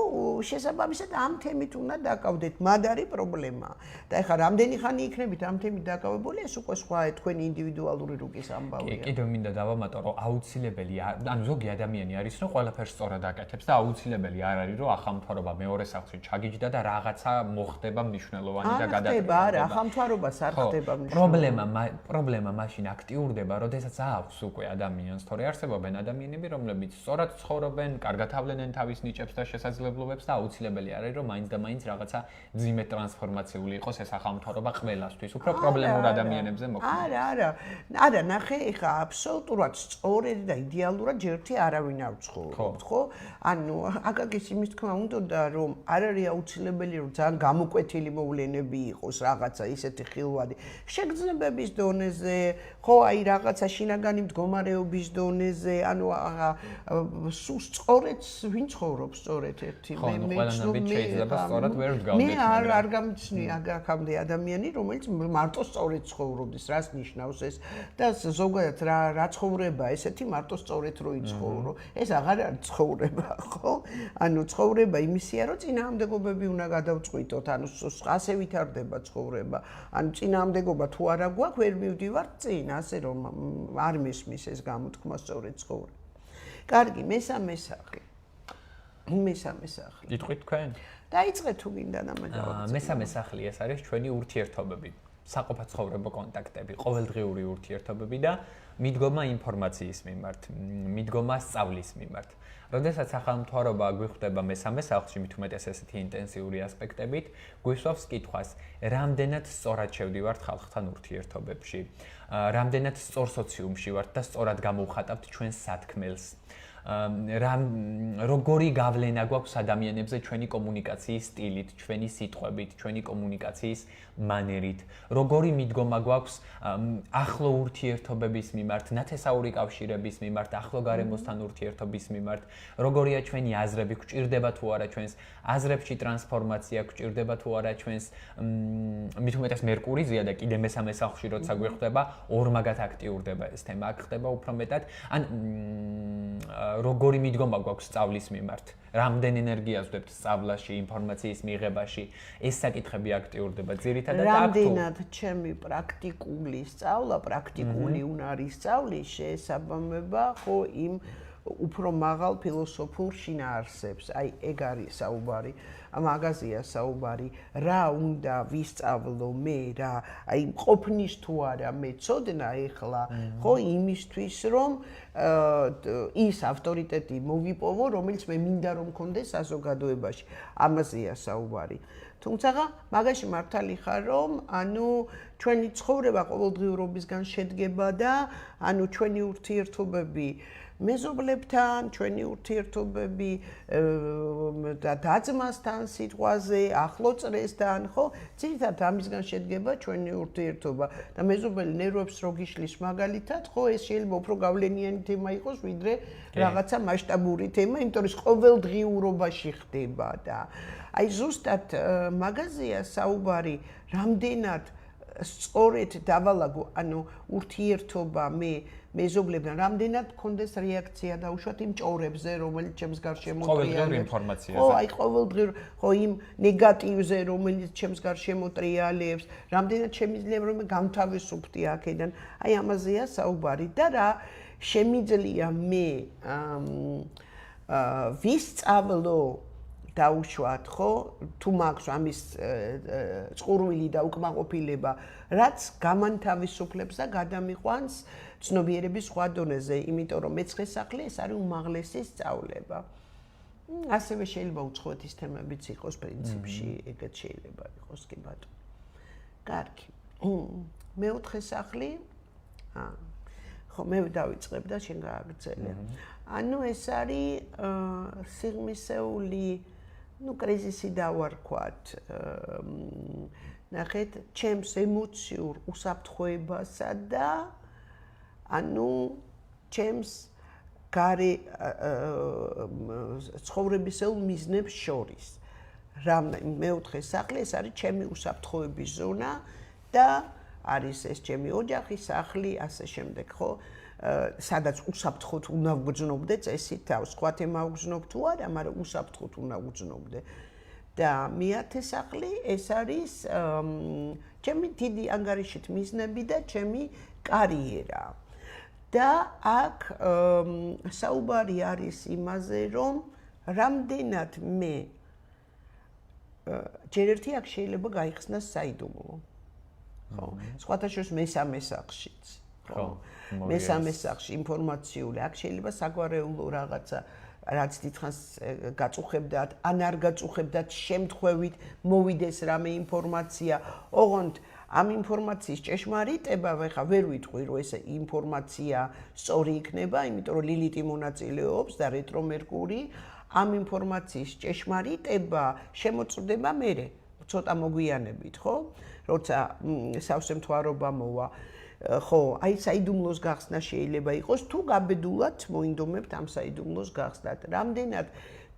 შესაბამისად ამ თემით უნდა დაკავდეთ, მად არის პრობლემა. და ეხლა რამდენი ხანი იქნებით ამ თემით დაკავებული, ეს უკვე სხვა თქვენი ინდივიდუალური რუკის ამბავია. კიდევ მინდა დავამატო, რომ აუცილებელი, ანუ ზოგი ადამიანი არის, რომ ყველაფერს სწორად აკეთებს და აუცილებელი არ არის, რომ ახალმთავრობა მეორე სახლში ჩაგიჯდა და რაღაცა მოხდება მნიშვნელოვანი და გადაწყვეტილი. არა, ახალმთავრობას არ ხდება მნიშვნელოვანი. პრობლემა მაშინ აქტიურდება, როდესაც აქვს უკვე ადამიანს, თორე არსებობენ ადამიანები, რომლებიც სწორად ცხოვრობენ, კარგად ავლენენ თავის ნიჭებს და შესაძლებლობებს და აუცილებელი არის, რომ მაინც და მაინც რაღაცა ძიმე ტრანსფორმაციული იყოს ეს ახალმთავრობა ყველასთვის, უფრო პრობლემურ ადამიანებზე მოქმედებს. არა, ნახე, ეხა აბსოლუტურად სწორედ და იდეალურად ჯერთი არავინ არ ცხოვრობს, ხო? ანუ აკაკის იმის თქმა უნდა, რომ არ არის აუცილებელი, რომ ძალიან გამოკვეთილი მოვლენები იყოს, რაღაცა ისეთი ხილვადი. შეგრძნებების დონეზე, ხო, აი რაღაცა შინაგანი მდგომარეობის დონეზე, ანუ სულ სწორედ ვინ ცხოვრობს სწორედ ერთი მე არ გამჩნი აქამდე ადამიანი, რომელიც მარტო სწორედ ცხოვრობს, რას ნიშნავს ეს და ზოგადად რა ცხოვრება ესეთი მარტო სწორედ რო იცხოვრო. ეს აღარ არის ცხოვრება, ხო? ანუ ცხოვრება იმისია, რომ წინააღმდეგობები უნდა გადავწყვიტოთ, ანუ ასე ვითარდება ცხოვრება. ანუ წინააღმდეგობა თუ არა გვაქვს, ვერ მივდივართ წინ, ასე რომ არ მესმის ეს გამოთქმა სწორედ ცხოვრება. კარგი, მესამე სახლი. იტყვით თქვენ? დაიწყეთ თუ გინდა ამაგავად. მესამე სახლი ეს არის ჩვენი ურთიერთობები, საყოფაცხოვრებო კონტაქტები, ყოველდღიური ურთიერთობები და მიდგომა ინფორმაციის მიმართ, მიდგომა სწავლის მიმართ. როდესაც ახალმთავრობა გვხვდება მესამე სახლში, მით უმეტეს ესეთი ინტენსიური ასპექტებით, გვისვავს კითხვას, რამდენად სწორად შევდივართ ხალხთან ურთიერთობებში, რამდენად სწორ სოციუმში ვართ და სწორად გამოვხატავთ ჩვენს სათქმელს. როგორი გავლენა გვაქვს ადამიანებზე ჩვენი კომუნიკაციის სტილით, ჩვენი სიტყვებით, ჩვენი კომუნიკაციის მანერით, როგორი მიდგომა გვაქვს ახლო ურთიერთობების მიმართ, ნათესაური კავშირების მიმართ, ახლო გარემოსთან ურთიერთობის მიმართ, როგორია ჩვენი აზრები, გვჭირდება თუ არა ჩვენს აზრებში ტრანსფორმაცია, გვჭირდება თუ არა ჩვენს მით უმეტეს მერკურიზია და კიდე მესამე სახლში როცა გვხვდება, ორმაგად აქტიურდება ეს თემა, აქ ხდება უფრო მეტად, ან როგორი მიდგომა გვაქვს სწავლის მიმართ, რამდენ ენერგიას ვდებთ სწავლაში, ინფორმაციის მიღებაში, ეს საკითხები აქტიურდება ძირითადად აქ თუ რამდენად ჩემი პრაქტიკული სწავლა, პრაქტიკული უნარის სწავლის შეესაბამება ხო იმ უფრო მაღალ ფილოსოფიურ შინაარსებს. აი ეგ არის საუბარი. მაგაზია საუბარი, რა უნდა ვისწავლო მე რა, აი ყოფნის თუ არა მეწოდნა ეხლა, ხო იმისთვის რომ ის ავტორიტეტი მოვიპოვო, რომელიც მე მინდა რომ მქონდეს საზოგადოებაში. ამაზეა საუბარი. თუმცა მაგაში მართალი ხარ რომ ანუ ჩვენი ცხოვრება ყოველდღიურობისგან შედგება და ანუ ჩვენი ურთიერთობები მეზობლებთან, ჩვენი ურთიერთობები და დაძმასთან სიტყვაზე, ახლო წრესთან, ხო? ძირითადად ამისგან შედგება ჩვენი ურთიერთობა და მეზობელი ნერვებს რო გიშლის მაგალითად, ხო, ეს შეიძლება უფრო გავლენიანი თემა იყოს, ვიდრე რაღაცა მასშტაბური თემა, იმიტომ რომ ყოველდღიურობაში ხდება და აი ზუსტად მაგაზია საუბარი, რამდენად სწორედ დავალაგო, ანუ ურთიერთობა მეზობლებთან, რამდენად მქონდეს რეაქცია დაუშვათ იმ ჭორებზე, რომელიც ჩემს გარშემო ტრიალებს. ხო, აი ყოველდღიურ, ხო იმ ნეგატივზე, რომელიც ჩემს გარშემო ტრიალებს, რამდენად შემიძლია რომ გამთავისუფლდე აქედან. აი ამაზეა საუბარი და რა შემიძლია მე ვისწავლო დაუშვათ, ხო, თუ მაქვს ამის წყურვილი და უკმაყოფილება, რაც გამანთავისუფლებს და გადამიყვანს ცნობიერების სხვა დონეზე, იმიტომ რომ მეცხრე სახლი ეს არის უმაღლესი სწავლება. ასევე შეიძლება უცხოეთის თემებიც იყოს პრინციპში, ეგეც შეიძლება იყოს კი ბატონო. კარგი. მეოთხე სახლი ხო, მე დავიწყებ და შენ გააგრძელე. ანუ ეს არის სიღმისეული კრიზისი დავარქვათ. ნახეთ, ჩემს ემოციურ უსაფრთხოებასა და ანუ ჩემს გარე ცხოვრებისეულ მიზნებს შორის. მეოთხე სახლი ეს არის ჩემი უსაფრთხოების ზონა და არის ეს ჩემი ოჯახი, სახლი, ასე შემდეგ, ხო? სადაც უსაფრთხოდ უნდა ვგრძნობდე წესით თავს, სხვა თემა ვგრძნობ თუ არა, მაგრამ უსაფრთხოდ უნდა ვგრძნობდე. და მეათე სახლი ეს არის ჩემი დიდი ანგარიშით მიზნები და ჩემი კარიერა. და აქ საუბარი არის იმაზე, რომ რამდენად მე ჯერ ერთი აქ შეიძლება გაიხსნას საიდუმლო. ხო, სხვათა შორის მესამე სახლშიც. ხო, მესამე სახლში ინფორმაციული, აქ შეიძლება საგვარეულო რაღაცა რაც დიდხანს გაწუხებდათ, ან არ გაწუხებდათ, შემთხვევით მოვიდეს რამე ინფორმაცია, ოღონდ ამ ინფორმაციის ჭეშმარიტება, ხა ვერ ვიტყვი, რომ ეს ინფორმაცია სწორი იქნება, იმიტომ რომ ლილიტი მონაწილეობს და რეტრო მერკური, ამ ინფორმაციის ჭეშმარიტება შემოწმდება მერე, ცოტა მოგვიანებით, ხო? როცა სავსე მთვარობა მოვა. ხო, აი საიდუმლოს გახსნა შეიძლება იყოს, თუ გაბედულად მოინდომებთ ამ საიდუმლოს გახსნათ. რამდენად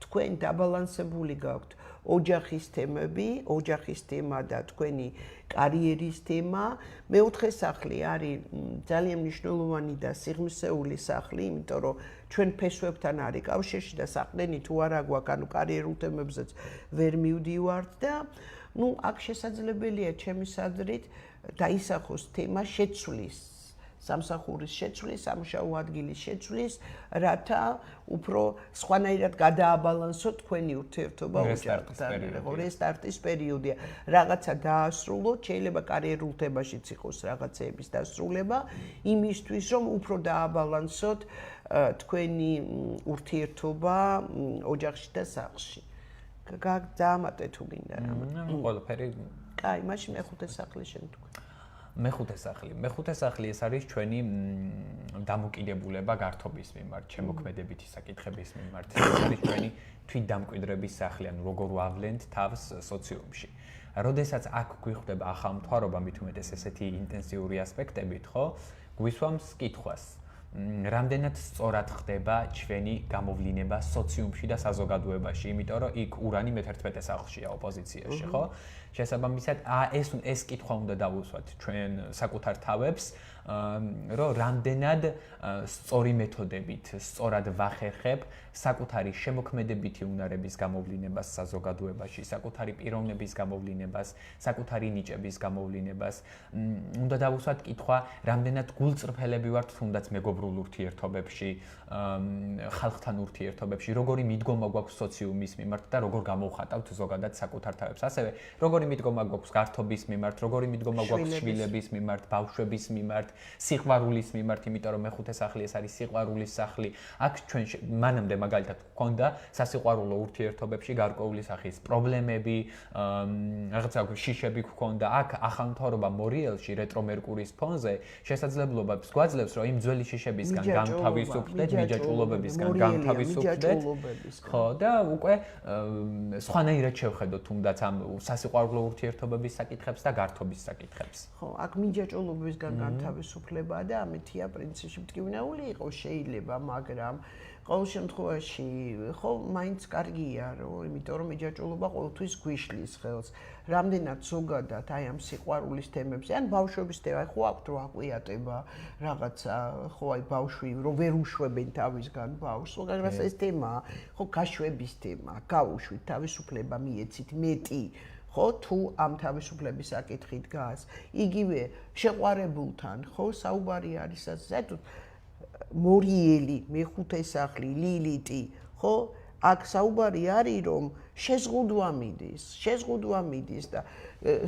თქვენ დაბალანსებული გაქვთ ოჯახის თემები, ოჯახის თემა და თქვენი კარიერის თემა. მეოთხე სახლი არის ძალიან მნიშვნელოვანი და სიღრმისეული სახლი, იმიტომ რომ ჩვენ ფესვებთან არის კავშირში და საყდენი თუ არა გვაქვს, ანუ კარიერულ თემებზეც ვერ მივდივართ და აქ შესაძლებელია ჩემის აზრით დაისახოს თემა შეცვლის, სამსახურის შეცვლის, სამუშაო ადგილის შეცვლის, რათა უფრო სხვანაირად გადააბალანსოთ თქვენი ურთიერთობა ოჯახთან. რესტარტის პერიოდია. რაღაცა დაასრულოთ, შეიძლება კარიერულ თემაშიც იყოს რაღაცეების დასრულება, იმისთვის რომ უფრო დააბალანსოთ თქვენი ურთიერთობა ოჯახში და სახლში. დაამატე თუ გინდა რამე. ყველაფერი. კაი, მაშინ მეხუთე სახლი შენ თქვი. მეხუთე სახლი ეს არის ჩვენი დამოკიდებულება გართობის მიმართ, შემოქმედებითი საკითხების მიმართ. ეს არის ჩვენი თვითდამკვიდრების სახლი, ანუ როგორ ვავლენთ თავს სოციუმში. როდესაც აქ გვიხვდება ახალმთვარობა, მით უმეტეს ესეთი ინტენსიური ასპექტებით, ხო? გვისვამს კითხვას. რამდენად სწორად ხდება ჩვენი გამოვლინება სოციუმში და საზოგადოებაში, იმიტომ რომ იქ ურანი მე-11 სახლშია ოპოზიციაში, ხო? შესაბამისად, ეს კითხვა უნდა დავუსვათ ჩვენ საკუთარ თავებს, რომ რამდენად სწორი მეთოდებით, სწორად ვახერხებ საკუთარი შემოქმედებითი უნარების გამოვლინებას საზოგადოებაში, საკუთარი პიროვნების გამოვლინებას, საკუთარი ნიჭების გამოვლინებას. უნდა დავუსვათ კითხვა, რამდენად გულწრფელები ვართ თუნდაც მეგობრულ ურთიერთობებში, ხალხთან ურთიერთობებში, როგორი მიდგომა გვაქვს სოციუმის მიმართ და როგორ გამოვხატავთ ზოგადად საკუთარ თავებს. ასევე როგორი მიდგომა გვაქვს გართობის მიმართ, როგორი მიდგომა გვაქვს შვილების მიმართ, ბავშვების მიმართ, სიყვარულის მიმართ, იმიტომ რომ მეხუთე სახლი ეს არის სიყვარულის სახლი. აქ ჩვენ მანამდე მაგალითად გვქონდა სასიყვარულო ურთიერთობებში გარკვეული სახის პრობლემები, რაღაცა შიშები გვქონდა. აქ ახალმთვარობა მორიელში რეტრო მერკურის фонზე შესაძლებლობებს გვაძლევს, რომ იმ ძველი შიშებისგან განთავისუფლდეთ, მიჯაჭვულობებისგან განთავისუფლდეთ. ხო, და უკვე სხვანაირად შევხედოთ თუნდაც ამ სასიყვარულო ურთიერთობების საკითხებს და გართობის საკითხებს. ხო, აქ მიჯაჭვულობებისგან განთავისუფლება და ამითია პრინციპში მტკივნეული იყოს შეიძლება, მაგრამ ყოველ შემთხვევაში ხო მაინც კარგია, იმიტომ რომ მიჯაჭვულობა ყოველთვის გვიშლის ხელს. რამდენად ზოგადად აი ამ სიყვარულის თემებზე, ან ბავშვების თემა, ხო აქვთ რო აყვიატება რაღაცა, ხო აი ბავშვი რო ვერ უშვებენ თავისგან ბავშვს, ხო რაღაცა ეს თემა, ხო გაშვების თემა, გაუშვით თავისუფლება მიეცით მეტი. ხო თუ ამ თავისუფლების საკითხით დგას, იგივე შეყვარებულთან, ხო საუბარი არის საერთოდ მორიელი, მეხუთე სახლი, ლილიტი, ხო? აქ საუბარი არის, რომ შეზღუდვა მიდის და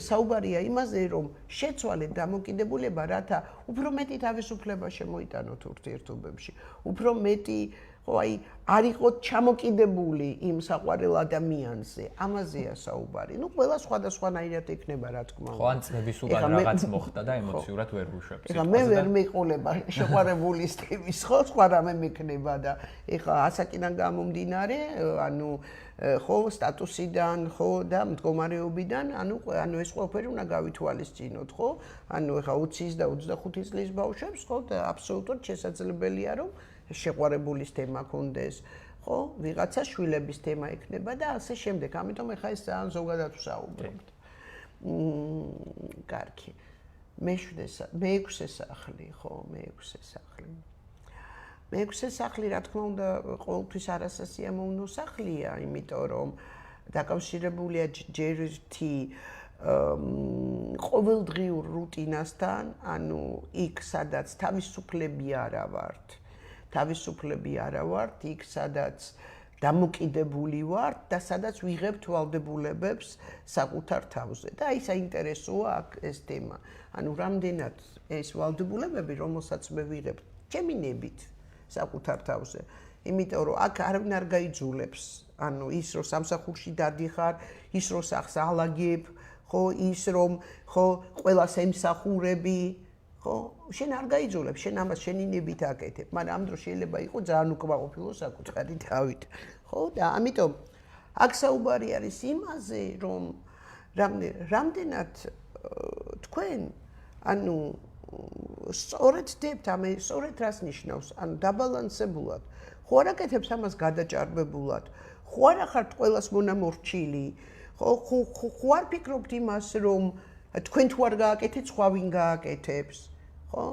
საუბარია იმაზე, რომ შეცვალეთ დამოკიდებულება, რათა უფრო მეტი თავისუფლება შემოიტანოთ ურთიერთობებში, უფრო მეტი ხო აი არ იყოთ ჩამოკიდებული იმ საყვარელ ადამიანზე, ამაზეა საუბარი. ნუ ყველა სხვადასხვანაირად ექნება, რა თქმა უნდა. ხო, ან წლების უკან რაღაც მოხდა და ემოციურად ვერ ვუშვებს. ეხლა მე ვერ მეყოლება შეყვარებულის თემის, ხო, სხვა რამე მექნება და ეხლა ასაკიდან გამომდინარე, ანუ ხო, სტატუსიდან, ხო და მდგომარეობიდან, ანუ ეს ყველაფერი უნდა გავითვალისწინოთ, ხო? ანუ ეხლა 20 და 25 წლის ბავშვებს, ხო, და აბსოლუტურად შესაძლებელია, რომ შეყვარებულის თემა კონდეს, ხო? ვიღაცა შვილების თემა ექნება და ასე შემდეგ. ამიტომ ეხლა ეს ძალიან ზოგადად ვსაუბრობთ. კარგი. მეექვსე სახლი, ხო, მეექვსე სახლი. მეექვსე სახლი, რა თქმა უნდა, ყოველთვის არასასიამოვნო სახლია, იმიტომ რომ დაკავშირებულია ჯერითი ყოველდღიურ რუტინასთან, ანუ იქ, სადაც თავისუფლები არა ვართ. თავისუფლები არა ვართ, იქ სადაც დამოკიდებული ვართ და სადაც ვიღებთ ვალდებულებებს საკუთარ თავზე. და აი საინტერესოა აქ ეს თემა. ანუ რამდენად ეს ვალდებულებები, რომელსაც მე ვიღებ ჩემი ნებით საკუთარ თავზე. იმიტომ რომ აქ არავინ არ გაიძულებს. ანუ ის რომ სამსახურში დადიხარ, ის რომ სახს ალაგებ, ხო, ის რომ ხო ყველას ემსახურები, ხო, შენ არ გაიძულებ, შენ ამას შენი ნებით აკეთებ, მაგრამ ამ დროს შეიძლება იყოს ძალიან უკმაყოფილო საკუთარი თავით. ხო, და ამიტომ აქ საუბარი არის იმაზე, რომ რამდენად თქვენ, ანუ სწორედ დებთ, სწორედ რას ნიშნავს, ანუ დაბალანსებულად. ხო არ აკეთებს ამას გადაჭარბებულად, ხო არ ახართ ყველას მონამორჩილი, ხო არ ფიქრობთ იმას, რომ თქვენ თუ არ გააკეთეთ, სხვა ვინ გააკეთებს, ხო?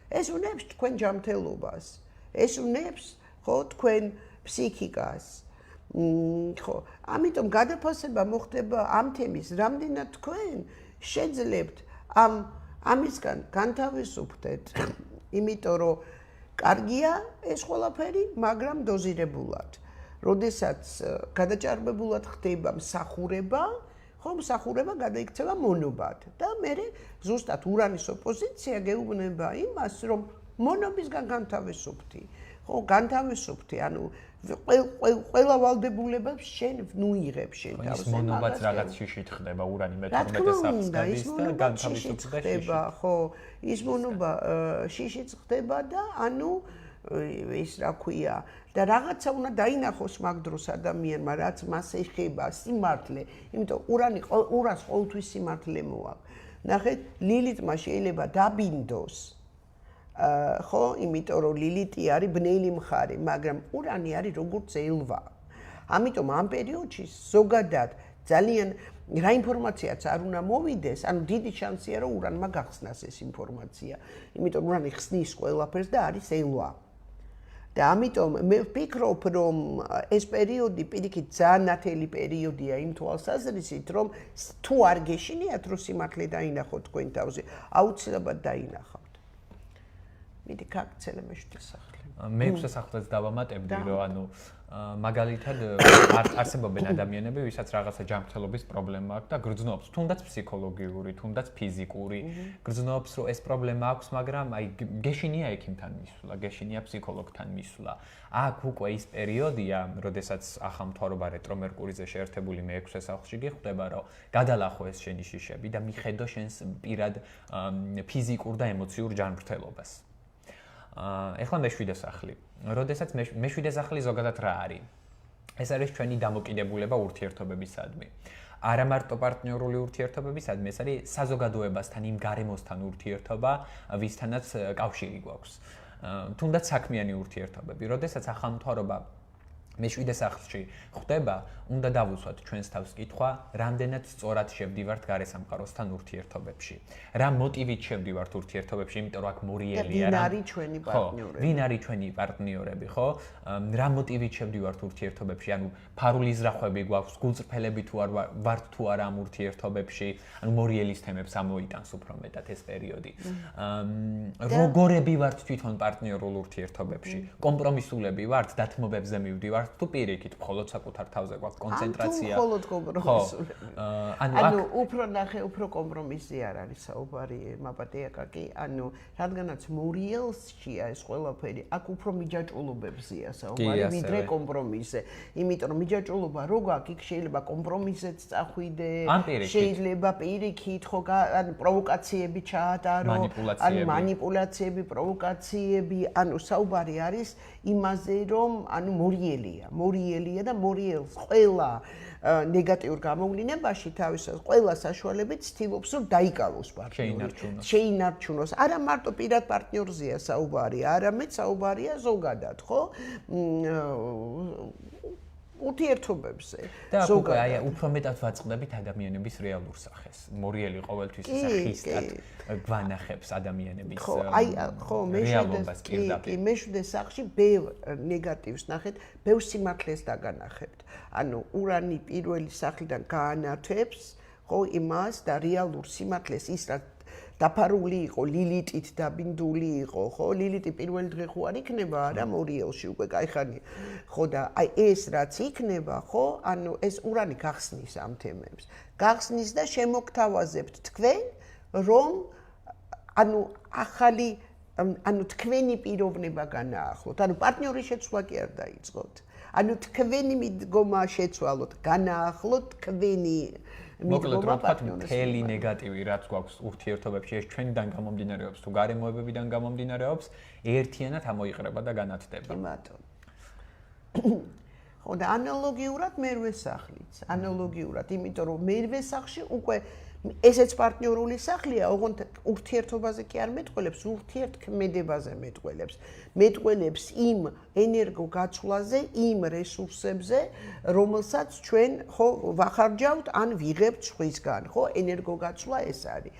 ეს უნებს თქვენ ჯანმრთელობას, ეს უნებს, ხო, თქვენ ფსიქიკას. ხო, ამიტომ გადაფასება მოხდება ამ თემის, რამდენად თქვენ შეძლებთ ამისგან განთავისუფლდეთ, იმიტომ რომ კარგია ეს ყველაფერი, მაგრამ დოზირებულად. როდესაც გადაჭარბებულად ხდება მსახურება, ხო, მსახურება გადაიქცევა მონობად და მე ზუსტად ურანის ოპოზიცია გეუბნება იმას, რომ მონობისგან განთავისუფლდი. ხო, განთავისუფლდი, ანუ ყველა ვალდებულებებს შენ ნუიღებ შენ თავს. ის მონობაც რაღაც შიშით ხდება, ურანი მე-12 სახლს გადის და განთავისუფლდება, ხო, ის მონობა შიშით ხდება და ანუ ის რა ქვია და რაღაცა უნდა დაინახოს მაგ დროს ადამიანმა, რაც მას ეხება სიმართლე, იმიტომ ურანს ყოველთვის სიმართლე მოაქვს. ნახეთ, ლილიტმა შეიძლება დაბინდოს ხო, იმიტომ რომ ლილიტი არის ბნელი მხარე, მაგრამ ურანი არის როგორც ელვა. ამიტომ ამ პერიოდში ზოგადად ძალიან რა ინფორმაციაც არ უნდა მოვიდეს, ანუ დიდი შანსია რომ ურანმა გახსნას ეს ინფორმაცია. იმიტომ ურანი ხსნის ყველაფერს და არის ელვა. და ამიტომ მე ვფიქრობ, რომ ეს პერიოდი პირიქით ძალიან ნათელი პერიოდია იმ თვალსაზრისით, რომ თუ არ გეშინიათ, რომ სიმართლე დაინახოთ თქვენ თავზე, აუცილებლად დაინახავთ. მიდი გაგცელე მე-7 სახლი. მე-6 სახლს დავამატებდი, რომ ანუ მაგალითად არსებობენ ადამიანები, ვისაც რაღაცა ჯანმრთელობის პრობლემა აქვს და გრძნობს, თუნდაც ფსიქოლოგიური, თუნდაც ფიზიკური, გრძნობს, რომ ეს პრობლემა აქვს, მაგრამ აი გეშინია ექიმთან მისვლა, გეშინია ფსიქოლოგთან მისვლა. აქ უკვე ის პერიოდია, როდესაც ახალ მთავრობა რეტრო მერკურიზე შეერთებული მე-6 სახლში გიხვდება, რომ გადალახო ეს შენი შიშები და მიხედო შენს პირად ფიზიკურ და ემოციურ ჯანმრთელობას. ეხლა მე-7 სახლი. როდესაც მე-7 სახლი ზოგადად რა არის? ეს არის ჩვენი დამოკიდებულება ურთიერთობებისადმი. არა მარტო პარტნიორული ურთიერთობებისადმი, ეს არის საზოგადოებასთან, იმ გარემოსთან ურთიერთობა, ვისთანაც კავშირი გვაქვს. თუნდაც საქმიანი ურთიერთობები. როდესაც ახალ მთავრობა მე-7 სახლში ხვდება, უნდა დავუსვათ ჩვენს თავს კითხვა, რამდენად სწორად შევდივართ გარესამყაროსთან ურთიერთობებში. რა მოტივით შევდივართ ურთიერთობებში, იმიტომ რომ აქ მორიელია რა. ვინ არის ჩვენი პარტნიორები? ვინ არის ჩვენი პარტნიორები, ხო? რა მოტივით შევდივართ ურთიერთობებში? ანუ ფარული ზრახვები გვაქვს, გულწრფელები თუ არ ვართ თუ არა ამ ურთიერთობებში, ანუ მორიელის თემებს ამოიტანს უფრო მეტად ეს პერიოდი. როგორები ვართ თვითონ პარტნიორულ ურთიერთობებში? კომპრომისულები ვართ, დათმობებზე მივდივართ თუ პირიქით, მხოლოდ საკუთარ თავზე გვაქვს კონცენტრაცია. ანუ მხოლოდ კომპრომისულები. ანუ უფრო ნახე, უფრო კომპრომისი არ არის საუბარი, მაპატიაკაკი, ანუ რადგანაც მორიელსშია ეს ყველაფერი, აქ უფრო მიჯაჭულობებზია საუბარი, ვიდრე კომპრომისზე. იმიტომ რომ მიჯაჭულობა რო გაქვს, იქ შეიძლება kompromisets წახვიდე, შეიძლება პირიქით ხო ანუ პროვოკაციები ჩაატარო, ანუ მანიპულაციები, პროვოკაციები, ანუ საუბარი არის იმაზე, რომ ანუ მორიელია და მორიელს ყველა ნეგატიურ გამოვლინებაში თავისას ყველა საშუალებით ცდილობს რომ დაიკავოს პარტნიორი, შეინარჩუნოს. არა მარტო პირად პარტნიორზეა საუბარი, არამედ საუბარია ზოგადად, ხო? ურთიერთობებზე. და უკვე აი უფრო მეტად ვაწყდებით ადამიანების რეალურ სახეს. მორიელი ყოველთვის სახისტად გვანახებს ადამიანების რეალობას პირდაპირ. მე-7 სახლში ბევრ ნეგატივს ნახეთ, ბევრ სიმართლეს დაგანახებთ. ანუ ურანი პირველი სახლიდან გაანათებს ხო იმას და რეალურ სიმართლეს ის რა დაფარული იყო ლილიტით დაბინდული იყო ხო ლილიტი პირველი დღე ხო არ იქნება არა მორიელში უკვე кайხანი ხო და აი ეს რაც იქნება ხო ანუ ეს ურანი გახსნის ამ თემებს გახსნის და შემოგთავაზებთ თქვენ რომ ანუ ახალი ანუ თქვენი პიროვნება განაახლოთ ანუ პარტნიორი შეცვლა კი არ დაიწყოთ ანუ თქვენი მიდგომა შეცვალოთ განაახლოთ თქვენი მოკლედ რა ვთქვათ მთელი ნეგატივი რაც გვაქვს ურთიერთობებში ეს ჩვენიდან გამომდინარეობს თუ გარემოებებიდან გამომდინარეობს ერთიანად ამოიყრება და განათდება მარტო ხო და ანალოგიურად მერვე სახლიც ანალოგიურად იმიტომ რომ მერვე სახლში უკვე ესეც პარტნიორული სახლია ოღონდ ურთიერთობაზე კი არ მეტყველებს ურთიერთქმედებაზე მეტყველებს იმ ენერგო გაცვლაზე იმ რესურსებზე რომელსაც ჩვენ ხო ვახარჯავთ ან ვიღებთ სხვისგან ხო ენერგო გაცვლა ეს არის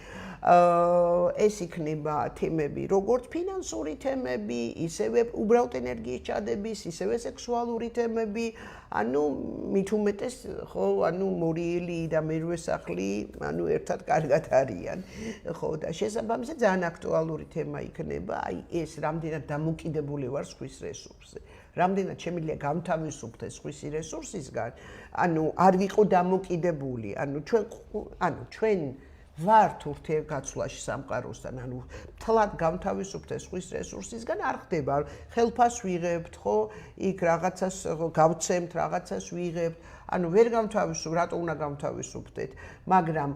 ეს იქნება თემები როგორც ფინანსური თემები ისევე უბრალოდ ენერგიის ჩადების ისევე სექსუალური თემები ანუ მით უმეტეს ხო ანუ მორიელი და მერვე სახლი ანუ ერთად კარგად არიან ხო და შესაბამისად ძალიან აქტუალური თემა იქნება აი ეს რამდენად დამოკიდებული ვარ სხვის რესურსზე რამდენად შემიძლია გამთავისუფლდეს სხვისი რესურსისგან ანუ არ ვიყო დამოკიდებული ანუ ჩვენ ვართ ურთიერთგაცვლაში სამყაროსთან, ანუ თლად გამთავისუფლდე სხვის რესურსისგან არ ხდება. ხელფას ვიღებთ, ხო? იქ რაღაცას გავცემთ, რაღაცას ვიღებთ. ანუ ვერ გამთავისუფლდეთ, რატო უნდა გამთავისუფლდეთ? მაგრამ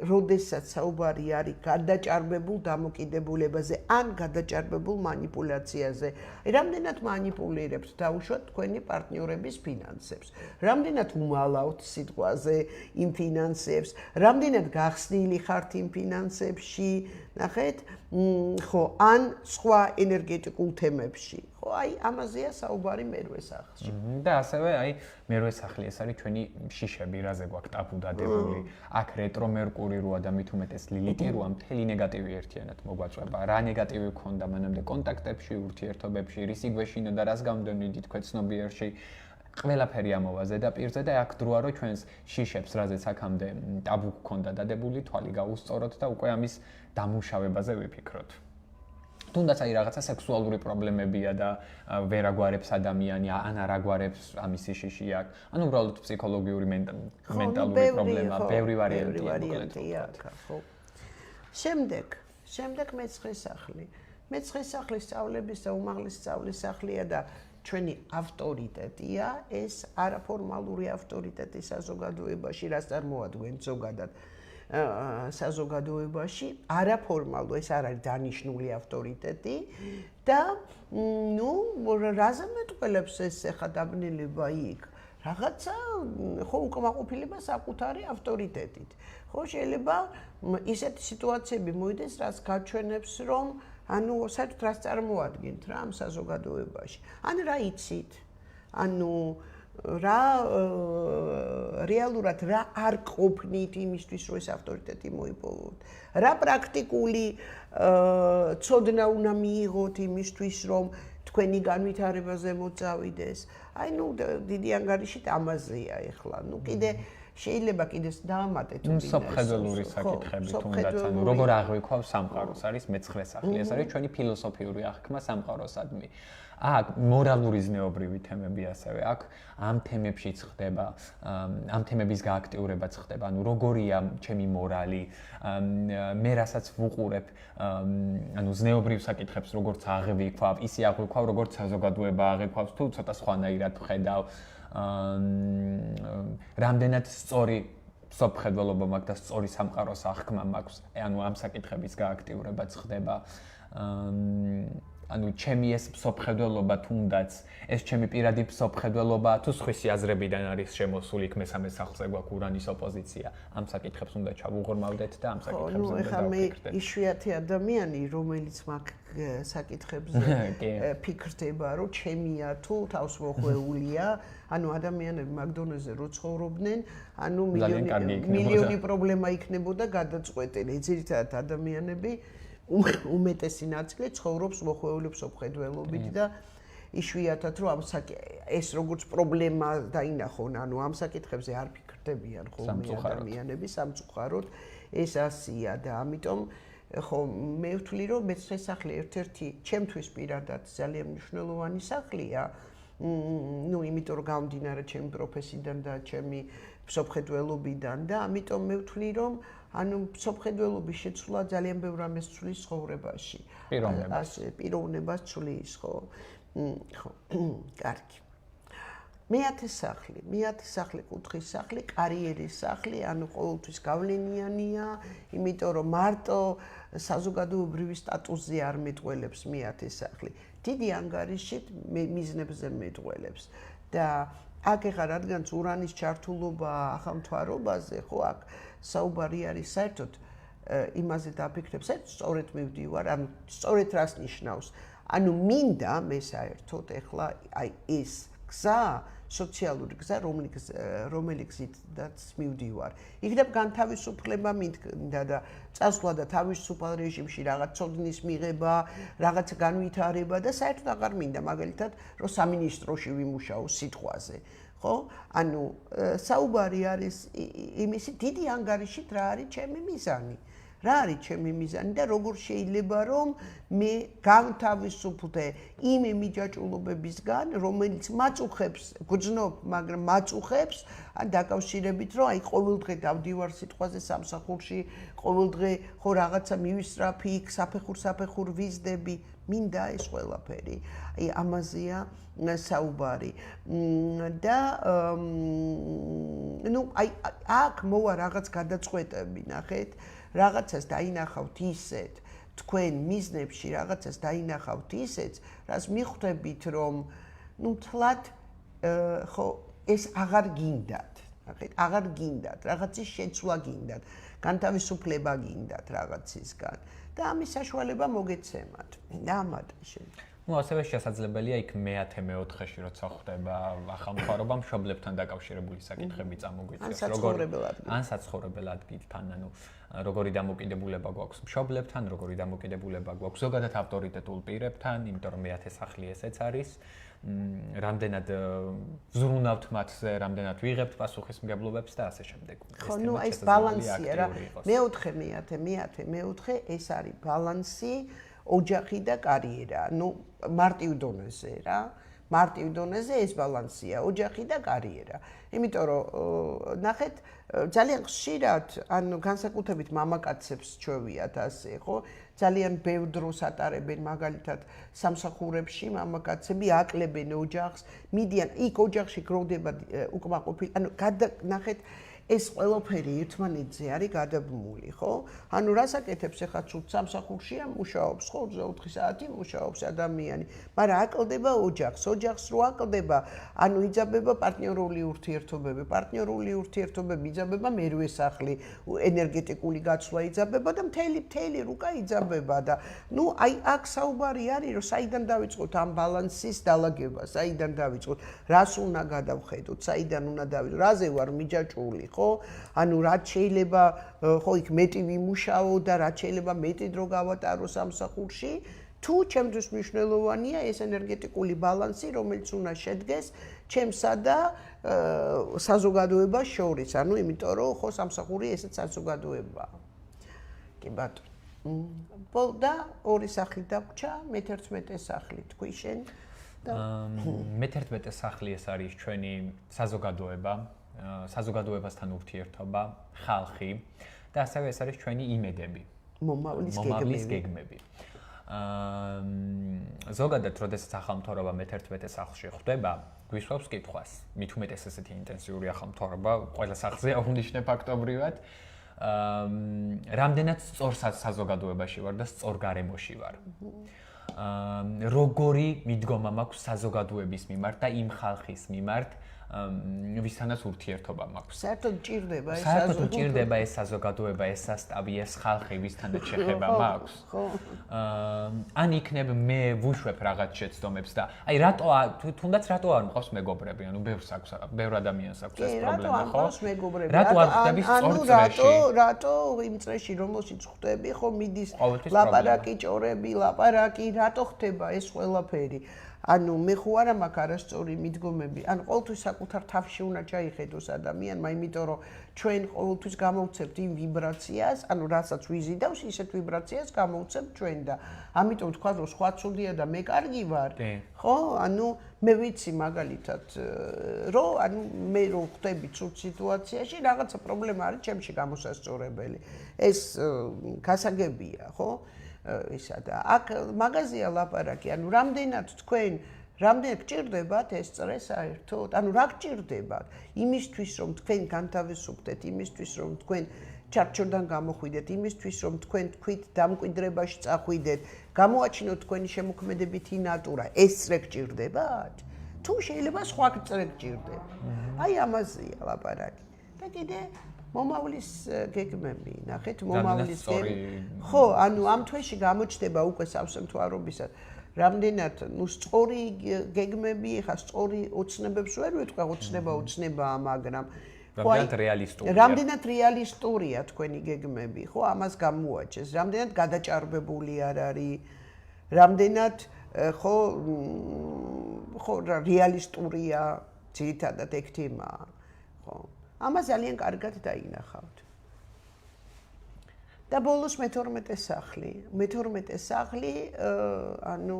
როდესაც საუბარი არის გადაჭარბებულ დამოკიდებულებაზე ან გადაჭარბებულ манипуляციაზე, რამდენად манипуლირებთ დაუშვათ თქვენი პარტნიორების ფინანსებს, რამდენად უმალავთ სიტყვაზე იმ ფინანსებს, რამდენად გახსნილი ხართ იმ ფინანსებში, ნახეთ, ხო, ან სხვა ენერგეტიკულ თემებში. ხო, აი ამაზეა საუბარი მერვე სახლში. და ასევე აი მერვე სახლი ეს არის ჩვენი შიშები, რაზე გვაქვს ტაბუ დადებული. აქ რეტრო მერკური როა და მით უმეტეს ლილიტი როა მთელი ნეგატივი ერთიანად მოგვაწვება. რა ნეგატივი გქონდა მანამდე კონტაქტებში, ურთიერთობებში, რის იგვეშინო და რას გამდენიდი თქვენ ცნობიერში. ყველაფერი ამოვა ზედაპირზე და აქ დროა რომ ჩვენს შიშებს, რაზეც აქამდე ტაბუ გქონდა დადებული, თვალი გაუსწოროთ და უკვე ამის დამუშავებაზე ვიფიქროთ. თუნდაც აი რაღაცა სექსუალური პრობლემებია და ვერ აგვარებს ადამიანი, ან არ აგვარებს ამისი შიში აქ. ანუ უბრალოდ ფსიქოლოგიური მენტალური პრობლემა, ბევრი ვარიანტია აქ, ხო. შემდეგ მეცხრე სახლი. მეცხრე სახლი სწავლების და უმაღლესი სწავლის სახლია და ჩვენი ავტორიტეტია, ეს არაფორმალური ავტორიტეტი საზოგადოებაში, რაც წარმოადგენს ზოგადად საზოგადოებაში არაფორმალო, ეს არ არის დანიშნული ავტორიტეტი და რაზე მეტყველებს ეს ახლა დაბნელება იქ? რაღაცა ხო უკმაყოფილება საკუთარი ავტორიტეტით. ხო შეიძლება ისეთი სიტუაციები მოიდეს, რაც გაჩვენებს, რომ ანუ საერთოდ რას წარმოადგენთ რა ამ საზოგადოებაში. ან რა იცით? ანუ რა რეალურად რა არ ყოფნით იმისთვის, რომ ეს ავტორიტეტი მოიპოვოთ. რა პრაქტიკული ცოდნა უნდა მიიღოთ იმისთვის, რომ თქვენი განვითარებაზე მოწავიდეს. აი დიდი ანგარიში ამაზეა ეხლა. კიდე შეიძლება კიდეს დაამატეთ მსოფლმხედველური საკითხები თუნდაც ანუ როგორ აღვიქვავს სამყაროს არის მეცხრე სახლი. ეს არის ჩვენი ფილოსოფიური აღქმა სამყაროსადმი. აქ მორალური ზნეობრივი თემები ასევე აქ ამ თემებშიც ხდება, ამ თემების გააქტიურებაც ხდება. ანუ როგორია ჩემი მორალი, მე რასაც ვუყურებ, ანუ ზნეობრივ საკითხებს როგორც აღვიქვავ, ისე აღვიქვავ, როგორც საზოგადოება აღვიქვავს, თუ ცოტა სხვანაირად ვხედავ. რამდენად სწორი მსოფლმხედველობა მაქვს და სწორი სამყაროს აღქმა მაქვს. ანუ ამ საკითხების გააქტიურებაც ხდება. ანუ ჩემი ეს მსოფლმხედველობა თუნდაც ეს ჩემი პირადი მსოფლმხედველობა თუ სხვისი აზრებიდან არის შემოსული იქ მესამე სახლზე გვაქვს ურანის ოპოზიცია. ამ საკითხებს უნდა ჩავუღრმავდეთ და ამ საკითხებზე უნდა დავფიქრდეთ. მე იშვიათი ადამიანი, რომელიც მაგ საკითხებზე ფიქრდება, რომ ჩემია თუ თავს მოხვეულია, ანუ ადამიანები მაგდონეზე რო ცხოვრობდნენ, ანუ მილიონი პრობლემა იქნებოდა გადაწყვეტილი. ძირითადად ადამიანები უმეტესი ნაწილი ცხოვრობს მოხვეულებს ოფხედველობით და იშვიათად რომ ეს როგორც პრობლემა დაინახონ, ანუ ამ საკითხებზე არ ფიქრდებიან ხოლმე ადამიანები სამწუხაროდ ეს ასია და ამიტომ ხო მე ვთვლი რომ მეცხრე სახლი ერთ-ერთი ჩემთვის პირადად ძალიან მნიშვნელოვანი სახლია. იმიტომ რომ გამომდინარე ჩემი პროფესიიდან და ჩემი მსოფლმხედველობიდან და ამიტომ მე ვთვლი რომ ანუ მსოფლმხედველობის შეცვლა ძალიან ბევრ რამეს ცვლის ცხოვრებაში. პიროვნებას ცვლის, ხო? ხო, კარგი. მეათე სახლი, კუთხის სახლი, კარიერის სახლი, ანუ ყოველთვის გავლენიანია, იმიტომ რომ მარტო საზოგადოებრივი სტატუსზე არ მეტყველებს მეათე სახლი. დიდი ანგარიშით მიზნებზე მეტყველებს და აქ ეხლა რადგან ურანის ჩართულობა ახალმთვარობაზე, ხო, აქ საუბარი არის საერთოდ იმაზე დაფიქრებს, სწორედ მივდივარ, ანუ სწორედ რას ნიშნავს. ანუ მინდა მე საერთოდ ეხლა აი ეს გზა, სოციალური გზა, რომელიცაც მივდივარ. იქნებ განთავისუფლება მინდა და წასვლა და თავისუფალ რეჟიმში რაღაც ცოდნის მიღება, რაღაც განვითარება და საერთოდ აღარ მინდა, მაგალითად, რომ სამინისტროში ვიმუშაო სიტყვაზე. ხო? ანუ საუბარი არის იმისი დიდი ანგარიშით რა არის ჩემი მიზანი. რა არის ჩემი მიზანი და როგორ შეიძლება რომ მე განთავისუფლდე იმ მიჯაჭულობებისგან, რომელიც მაწუხებს, გძნობ, მაგრამ მაწუხებს ან დაკავშირებით, რომ აი ყოველდღე დავდივარ სიტყვაზე სამსახურში, ყოველდღე ხო რაღაცა მივისწრაფი, საფეხურ ვიზდები, მინდა ეს ყველაფერი. აი ამაზეა საუბარი. და ნუ აი აქ მოვა რაღაც გადაწყვეტები, ნახეთ, რაღაცას დაინახავთ ისეთ, თქვენ მიზნებში რაღაცას დაინახავთ ისეთ, რაც მიხვდებით, რომ ნუ თლად ხო ეს აღარ გინდათ, ნახეთ, აღარ გინდათ, რაღაცის შეცვლა გინდათ, განთავისუფლება გინდათ რაღაცისგან და ამის საშუალება მოგეცემათ. და ამატაშენ. ну ასევე შესაძლებელია იქ მე-10-4-ში როცა ხდება ახალ მთავრობა მშობლებთან დაკავშირებული საკითხები წამოგვიწევს ან საცხოვრებელ ადგილთან ანუ როგორი დამოკიდებულება გვაქვს მშობლებთან როგორი დამოკიდებულება გვაქვს ზოგადად ავტორიტეტულ პირებთან იმიტომ რომ მე-10 სახლი ესეც არის რამდენად ვზრუნავთ მათზე რამდენად ვიღებთ პასუხისმგებლობებს და ასე შემდეგ ხო ნუ ეს ბალანსია რა მე-4 ეს არის ბალანსი ოჯახი და კარიერა. ნუ მარტივ დონეზე რა. მარტივ დონეზე ეს ბალანსია, ოჯახი და კარიერა. იმიტომ რომ ნახეთ, ძალიან ხშირად, ანუ განსაკუთრებით მამაკაცებს ჩვევიათ ასე, ხო? ძალიან ბევრ დროს ატარებენ მაგალითად სამსახურებში მამაკაცები, აკლებენ ოჯახს, მიდიან იქ ოჯახში გროვდება უკმაყოფილი. ანუ ნახეთ ეს ყველაფერი ერთმანეთზე არის გადაბმული, ხო? ანუ რასაკეთებს ახლა ცუდ სამსახურშია მუშაობს, ხო? 24 საათი მუშაობს ადამიანი, მაგრამ აკლდება ოჯახს. ოჯახს რო აკლდება, ანუ იძაბება პარტნიორული ურთიერთობები. პარტნიორული ურთიერთობები იძაბება მერვე სახლი, ენერგეტიკული გაცვლა იძაბება და მთელი რუკა იძაბება და ნუ აი აქ საუბარი არის, რომ საიდან დავიწყოთ ამ ბალანსის დალაგება, საიდან დავიწყოთ, რას უნდა გადავხედოთ, საიდან უნდა დავიწყოთ, რაზე ვარ მიჯაჭვული, ხო? ანუ რაც შეიძლება ხო იქ მეტი ვიმუშაო და რაც შეიძლება მეტი დრო გავატარო სამსახურში თუ ჩემთვის მნიშვნელოვანია ეს ენერგეტიკული ბალანსი რომელიც უნდა შედგეს ჩემსა და საზოგადოებას შორის ანუ იმიტომ რომ ხო სამსახური ესეც საზოგადოებაა კი ბატონო და ორი სახლი დაგვრჩა მე-11 სახლი თქვი შენ და მე-11 სახლი ეს არის ჩვენი საზოგადოება საზოგადოებასთან ურთიერთობა, ხალხი და ასევე ეს არის ჩვენი იმედები, მომავლის გეგმები. ზოგადად, როდესაც ახალ მთავრობა მე-11 სახლში ხდება, გვისვავს კითხვას, მით უმეტეს ესეთი ინტენსიური ახალ მთავრობა, ყველა სახლზე აღნიშნე ფაქტობრივად, რამდენად სწორ საზოგადოებაში ვარ და სწორ გარემოში ვარ. როგორი მიდგომა მაქვს საზოგადოების მიმართ და იმ ხალხის მიმართ ვისთანაც ურთიერთობა მაქვს. საერთოდ ჭირდება ეს საზოგადოება, ეს სასტავი, ეს ხალხი, ვისთანაც შეხება მაქვს. ან იქნებ მე ვუშვებ რაღაც შეცდომებს და აი თუნდაც რატო არ მყავს მეგობრები? ანუ ბევრ ადამიანს აქვს ეს პრობლემა, ხო? რატო არ ხდები სწორ წრეში? რატო იმ წრეში რომელშიც ხდები, ხო მიდის ლაპარაკი, ჭორები, რატო ხდება ეს ყველაფერი? ანუ მე ხო არა მაქვს არასწორი მიდგომები. ანუ ყოველთვის საკუთარ თავში უნდა ჩაიხედოს ადამიანმა, იმიტომ რომ ჩვენ ყოველთვის გამოვცემთ იმ ვიბრაციას, ანუ რასაც ვიზიდავს, ისეთ ვიბრაციას გამოვცემთ ჩვენ და ამიტომ თქვა რომ სხვა ცუდია და მე კარგი ვარ. ხო? ანუ მე ვიცი მაგალითად რომ ანუ მე რო ხდები ცუდ სიტუაციაში, რაღაცა პრობლემა არის ჩემში გამოსასწორებელი. ეს გასაგებია, ხო? ისა და აქ მაგაზია ლაპარაკი, ანუ რამდენად გჭირდებათ ეს წრე საერთოდ? ანუ რა გჭირდებათ? იმისთვის რომ თქვენ განთავისუფლდეთ, იმისთვის რომ თქვენ ჩარჩოდან გამოხვიდეთ, იმისთვის რომ თქვენ თქვით დამკვიდრებაში წახვიდეთ, გამოაჩინოთ თქვენი შემოქმედებითი ნატურა, ეს წრე გჭირდებათ? თუ შეიძლება სხვა წრე გჭირდება. აი ამაზეა ლაპარაკი. და კიდე მომავლის გეგმები, ნახეთ, მომავლის გეგმები. ხო, ანუ ამ თვეში გამოჩნდება უკვე სამსმთვარობისას რამდენად, ნუ სწორი გეგმები, ხა სწორი ოცნებებს ვერ ვიტყვი, ოცნებაა, მაგრამ რამდენად რეალისტურია თქვენი გეგმები, ხო, ამას გამოაჩენს, რამდენად გადაჭარბებული არ არის, რამდენად ხო, რეალისტურია, ძირითადად ეგ თემაა, ხო. ამას ძალიან კარგად დაინახავთ. და ბოლოს მე-12 სახლი. მე-12 სახლი, ანუ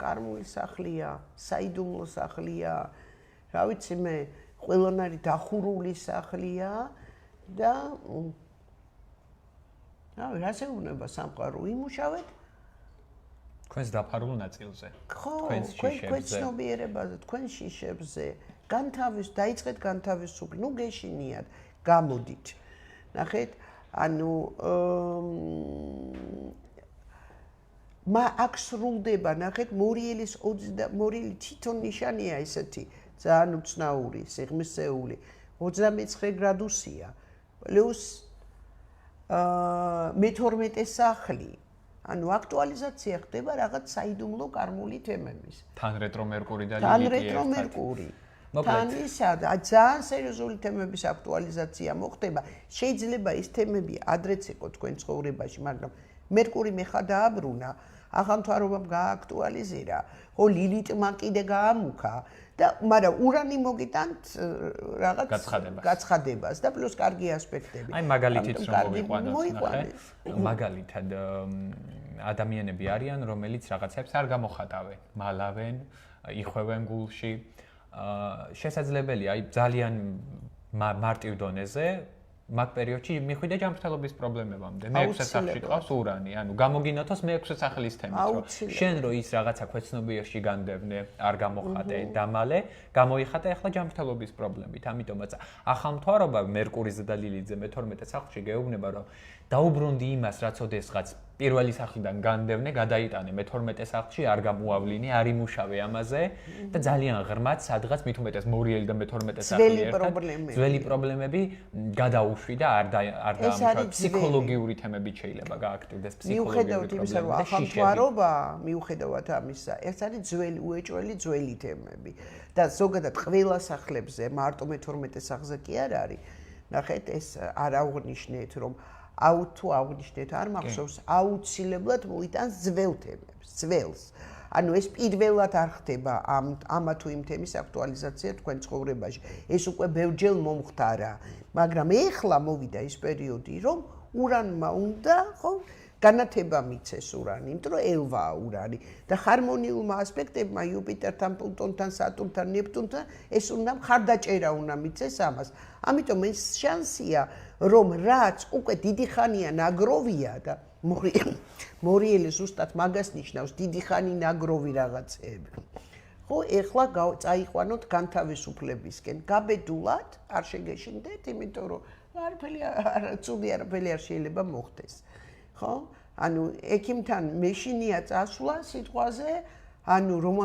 კარმული სახლია, საიდუმლო სახლია, რა ვიცი მე, ყველანაირი დახურული სახლია და რაზე უნდა სამყარო იმუშავეთ? თქვენს დაფარულ ნაწილზე. ხო, თქვენ ცნობიერებაზე, თქვენ შიშებზე, დაიწყეთ განთავისუფლება, ნუ გეშინიათ, გამოდით. ნახეთ, ანუ აქ სრულდება, ნახეთ, მორიელი თვითონ ნიშანია ესეთი, ძალიან უცნაური, სიღრმისეული, 29 გრადუსია. პლუს მე-12 სახლი. ანუ აკტუალიზაცია ხდება რაღაც საიდუმლო კარმული თემების. თან რეტრო მერკური და ლილიტი. თან რეტრო მერკური. თან ისა ძალიან სერიოზული თემების აკტუალიზაცია მოხდება. შეიძლება ის თემები ადრეც იყო თქვენ ცხოვრებაში, მაგრამ მერკური მეხა დააბრუნა, ახალმთვარობამ გააკტუალიზირა, ხო ლილიტმა კიდე გაამუქა და მაგრამ ურანი მოგიტანთ რაღაც გაცხადებას და პლუს კარგი ასპექტები. აი მაგალითიც რომ მოვიყვანოთ, მაგალითად ადამიანები არიან, რომელიც რაღაცებს არ გამოხატავენ, მალავენ, იხვევენ გულში. შესაძლებელია, აი ძალიან მარტივ დონეზე მაგ პერიოდში მიხვიდა ჯანმრთელობის პრობლემებამდე. მე-6 სახლში ყავს ურანი, ანუ გამოგინოთოს მე-6 სახლის თემით, შენ რო ის რაღაცა ქვეცნობიერში განდევნე, არ გამოხატე და მალე გამოიხატე ახლა ჯანმრთელობის პრობლემით. ამიტომაც ახალმთვარობა მერკურიზე და ლილიტზე მე-12 სახლში გეუბნება, რომ დაუბრუნდი იმას, რაც ოდესღაც პირველი სახლიდან განდევნე, გადაიტანე მე-12 სახლში, არ გამოავლინე, არ იმუშავე ამაზე და ძალიან ღრმად სადღაც მით უმეტეს მორიელი და მე-12 სახლი ერთად ძველი პრობლემები გადაუშვი და არ დაამუშავე. ფსიქოლოგიური თემებით შეიძლება გააქტივდეს ფსიქოლოგიური პრობლემები. მიუხედავად იმისა, რომ ახალმთვარობა, მიუხედავად ამისა, ეს არის უეჭველი ძველი თემები და ზოგადად ყველა სახლებზე, მარტო მე-12 სახლზე კი არ არის. ნახეთ, ეს არ აღვნიშნეთ, რომ თუ აღვნიშნეთ არ მახსოვს, აუცილებლად მოიტანს ძველ თემებს, ძველს. ანუ ეს პირველად არ ხდება ამა თუ იმ თემის აქტუალიზაცია თქვენ ცხოვრებაში. ეს უკვე ბევრჯერ მომხდარა, მაგრამ ეხლა მოვიდა ის პერიოდი, რომ ურანმა უნდა, ხო, განათება მიცეს ურანი, იმიტომ რომ ელვაა ურანი და ჰარმონიულმა ასპექტებმა იუპიტერთან, პლუტონთან, სატურნთან, ნეპტუნთან ეს უნდა მხარდაჭერა უნდა მიცეს ამას. ამიტომ ეს შანსია, რომ რაც უკვე დიდი ხანია ნაგროვია და მორიელი ზუსტად მაგას ნიშნავს, დიდი ხანი ნაგროვი რაღაცეები. ხო, ეხლა წაიყვანოთ განთავისუფლებისკენ. გაბედულად არ შეგეშინდეთ, იმიტომ რომ ცუდი არაფერი არ შეიძლება მოხდეს. ხო? ანუ ექიმთან მეშინია წასვლა სიტყვაზე, ანუ რომ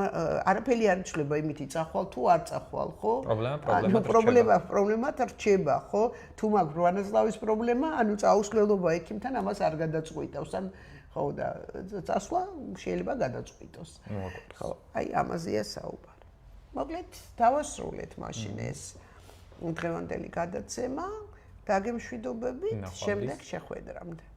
არაფერი არ იცვლება იმითი წახვალ თუ არ წახვალ, ხო? პრობლემად რჩება, ხო? თუ მაგ რვანაზლავის პრობლემა, ანუ წაუსვლელობა ექიმთან ამას არ გადაწყვიტავს, ან ხო და წასვლა შეიძლება გადაწყვიტოს. ხო, აი ამაზეა საუბარი. მოკლედ დავასრულეთ მაშინ ეს დღევანდელი გადაცემა. დაგემშვიდობებით შემდეგ შეხვედრამდე.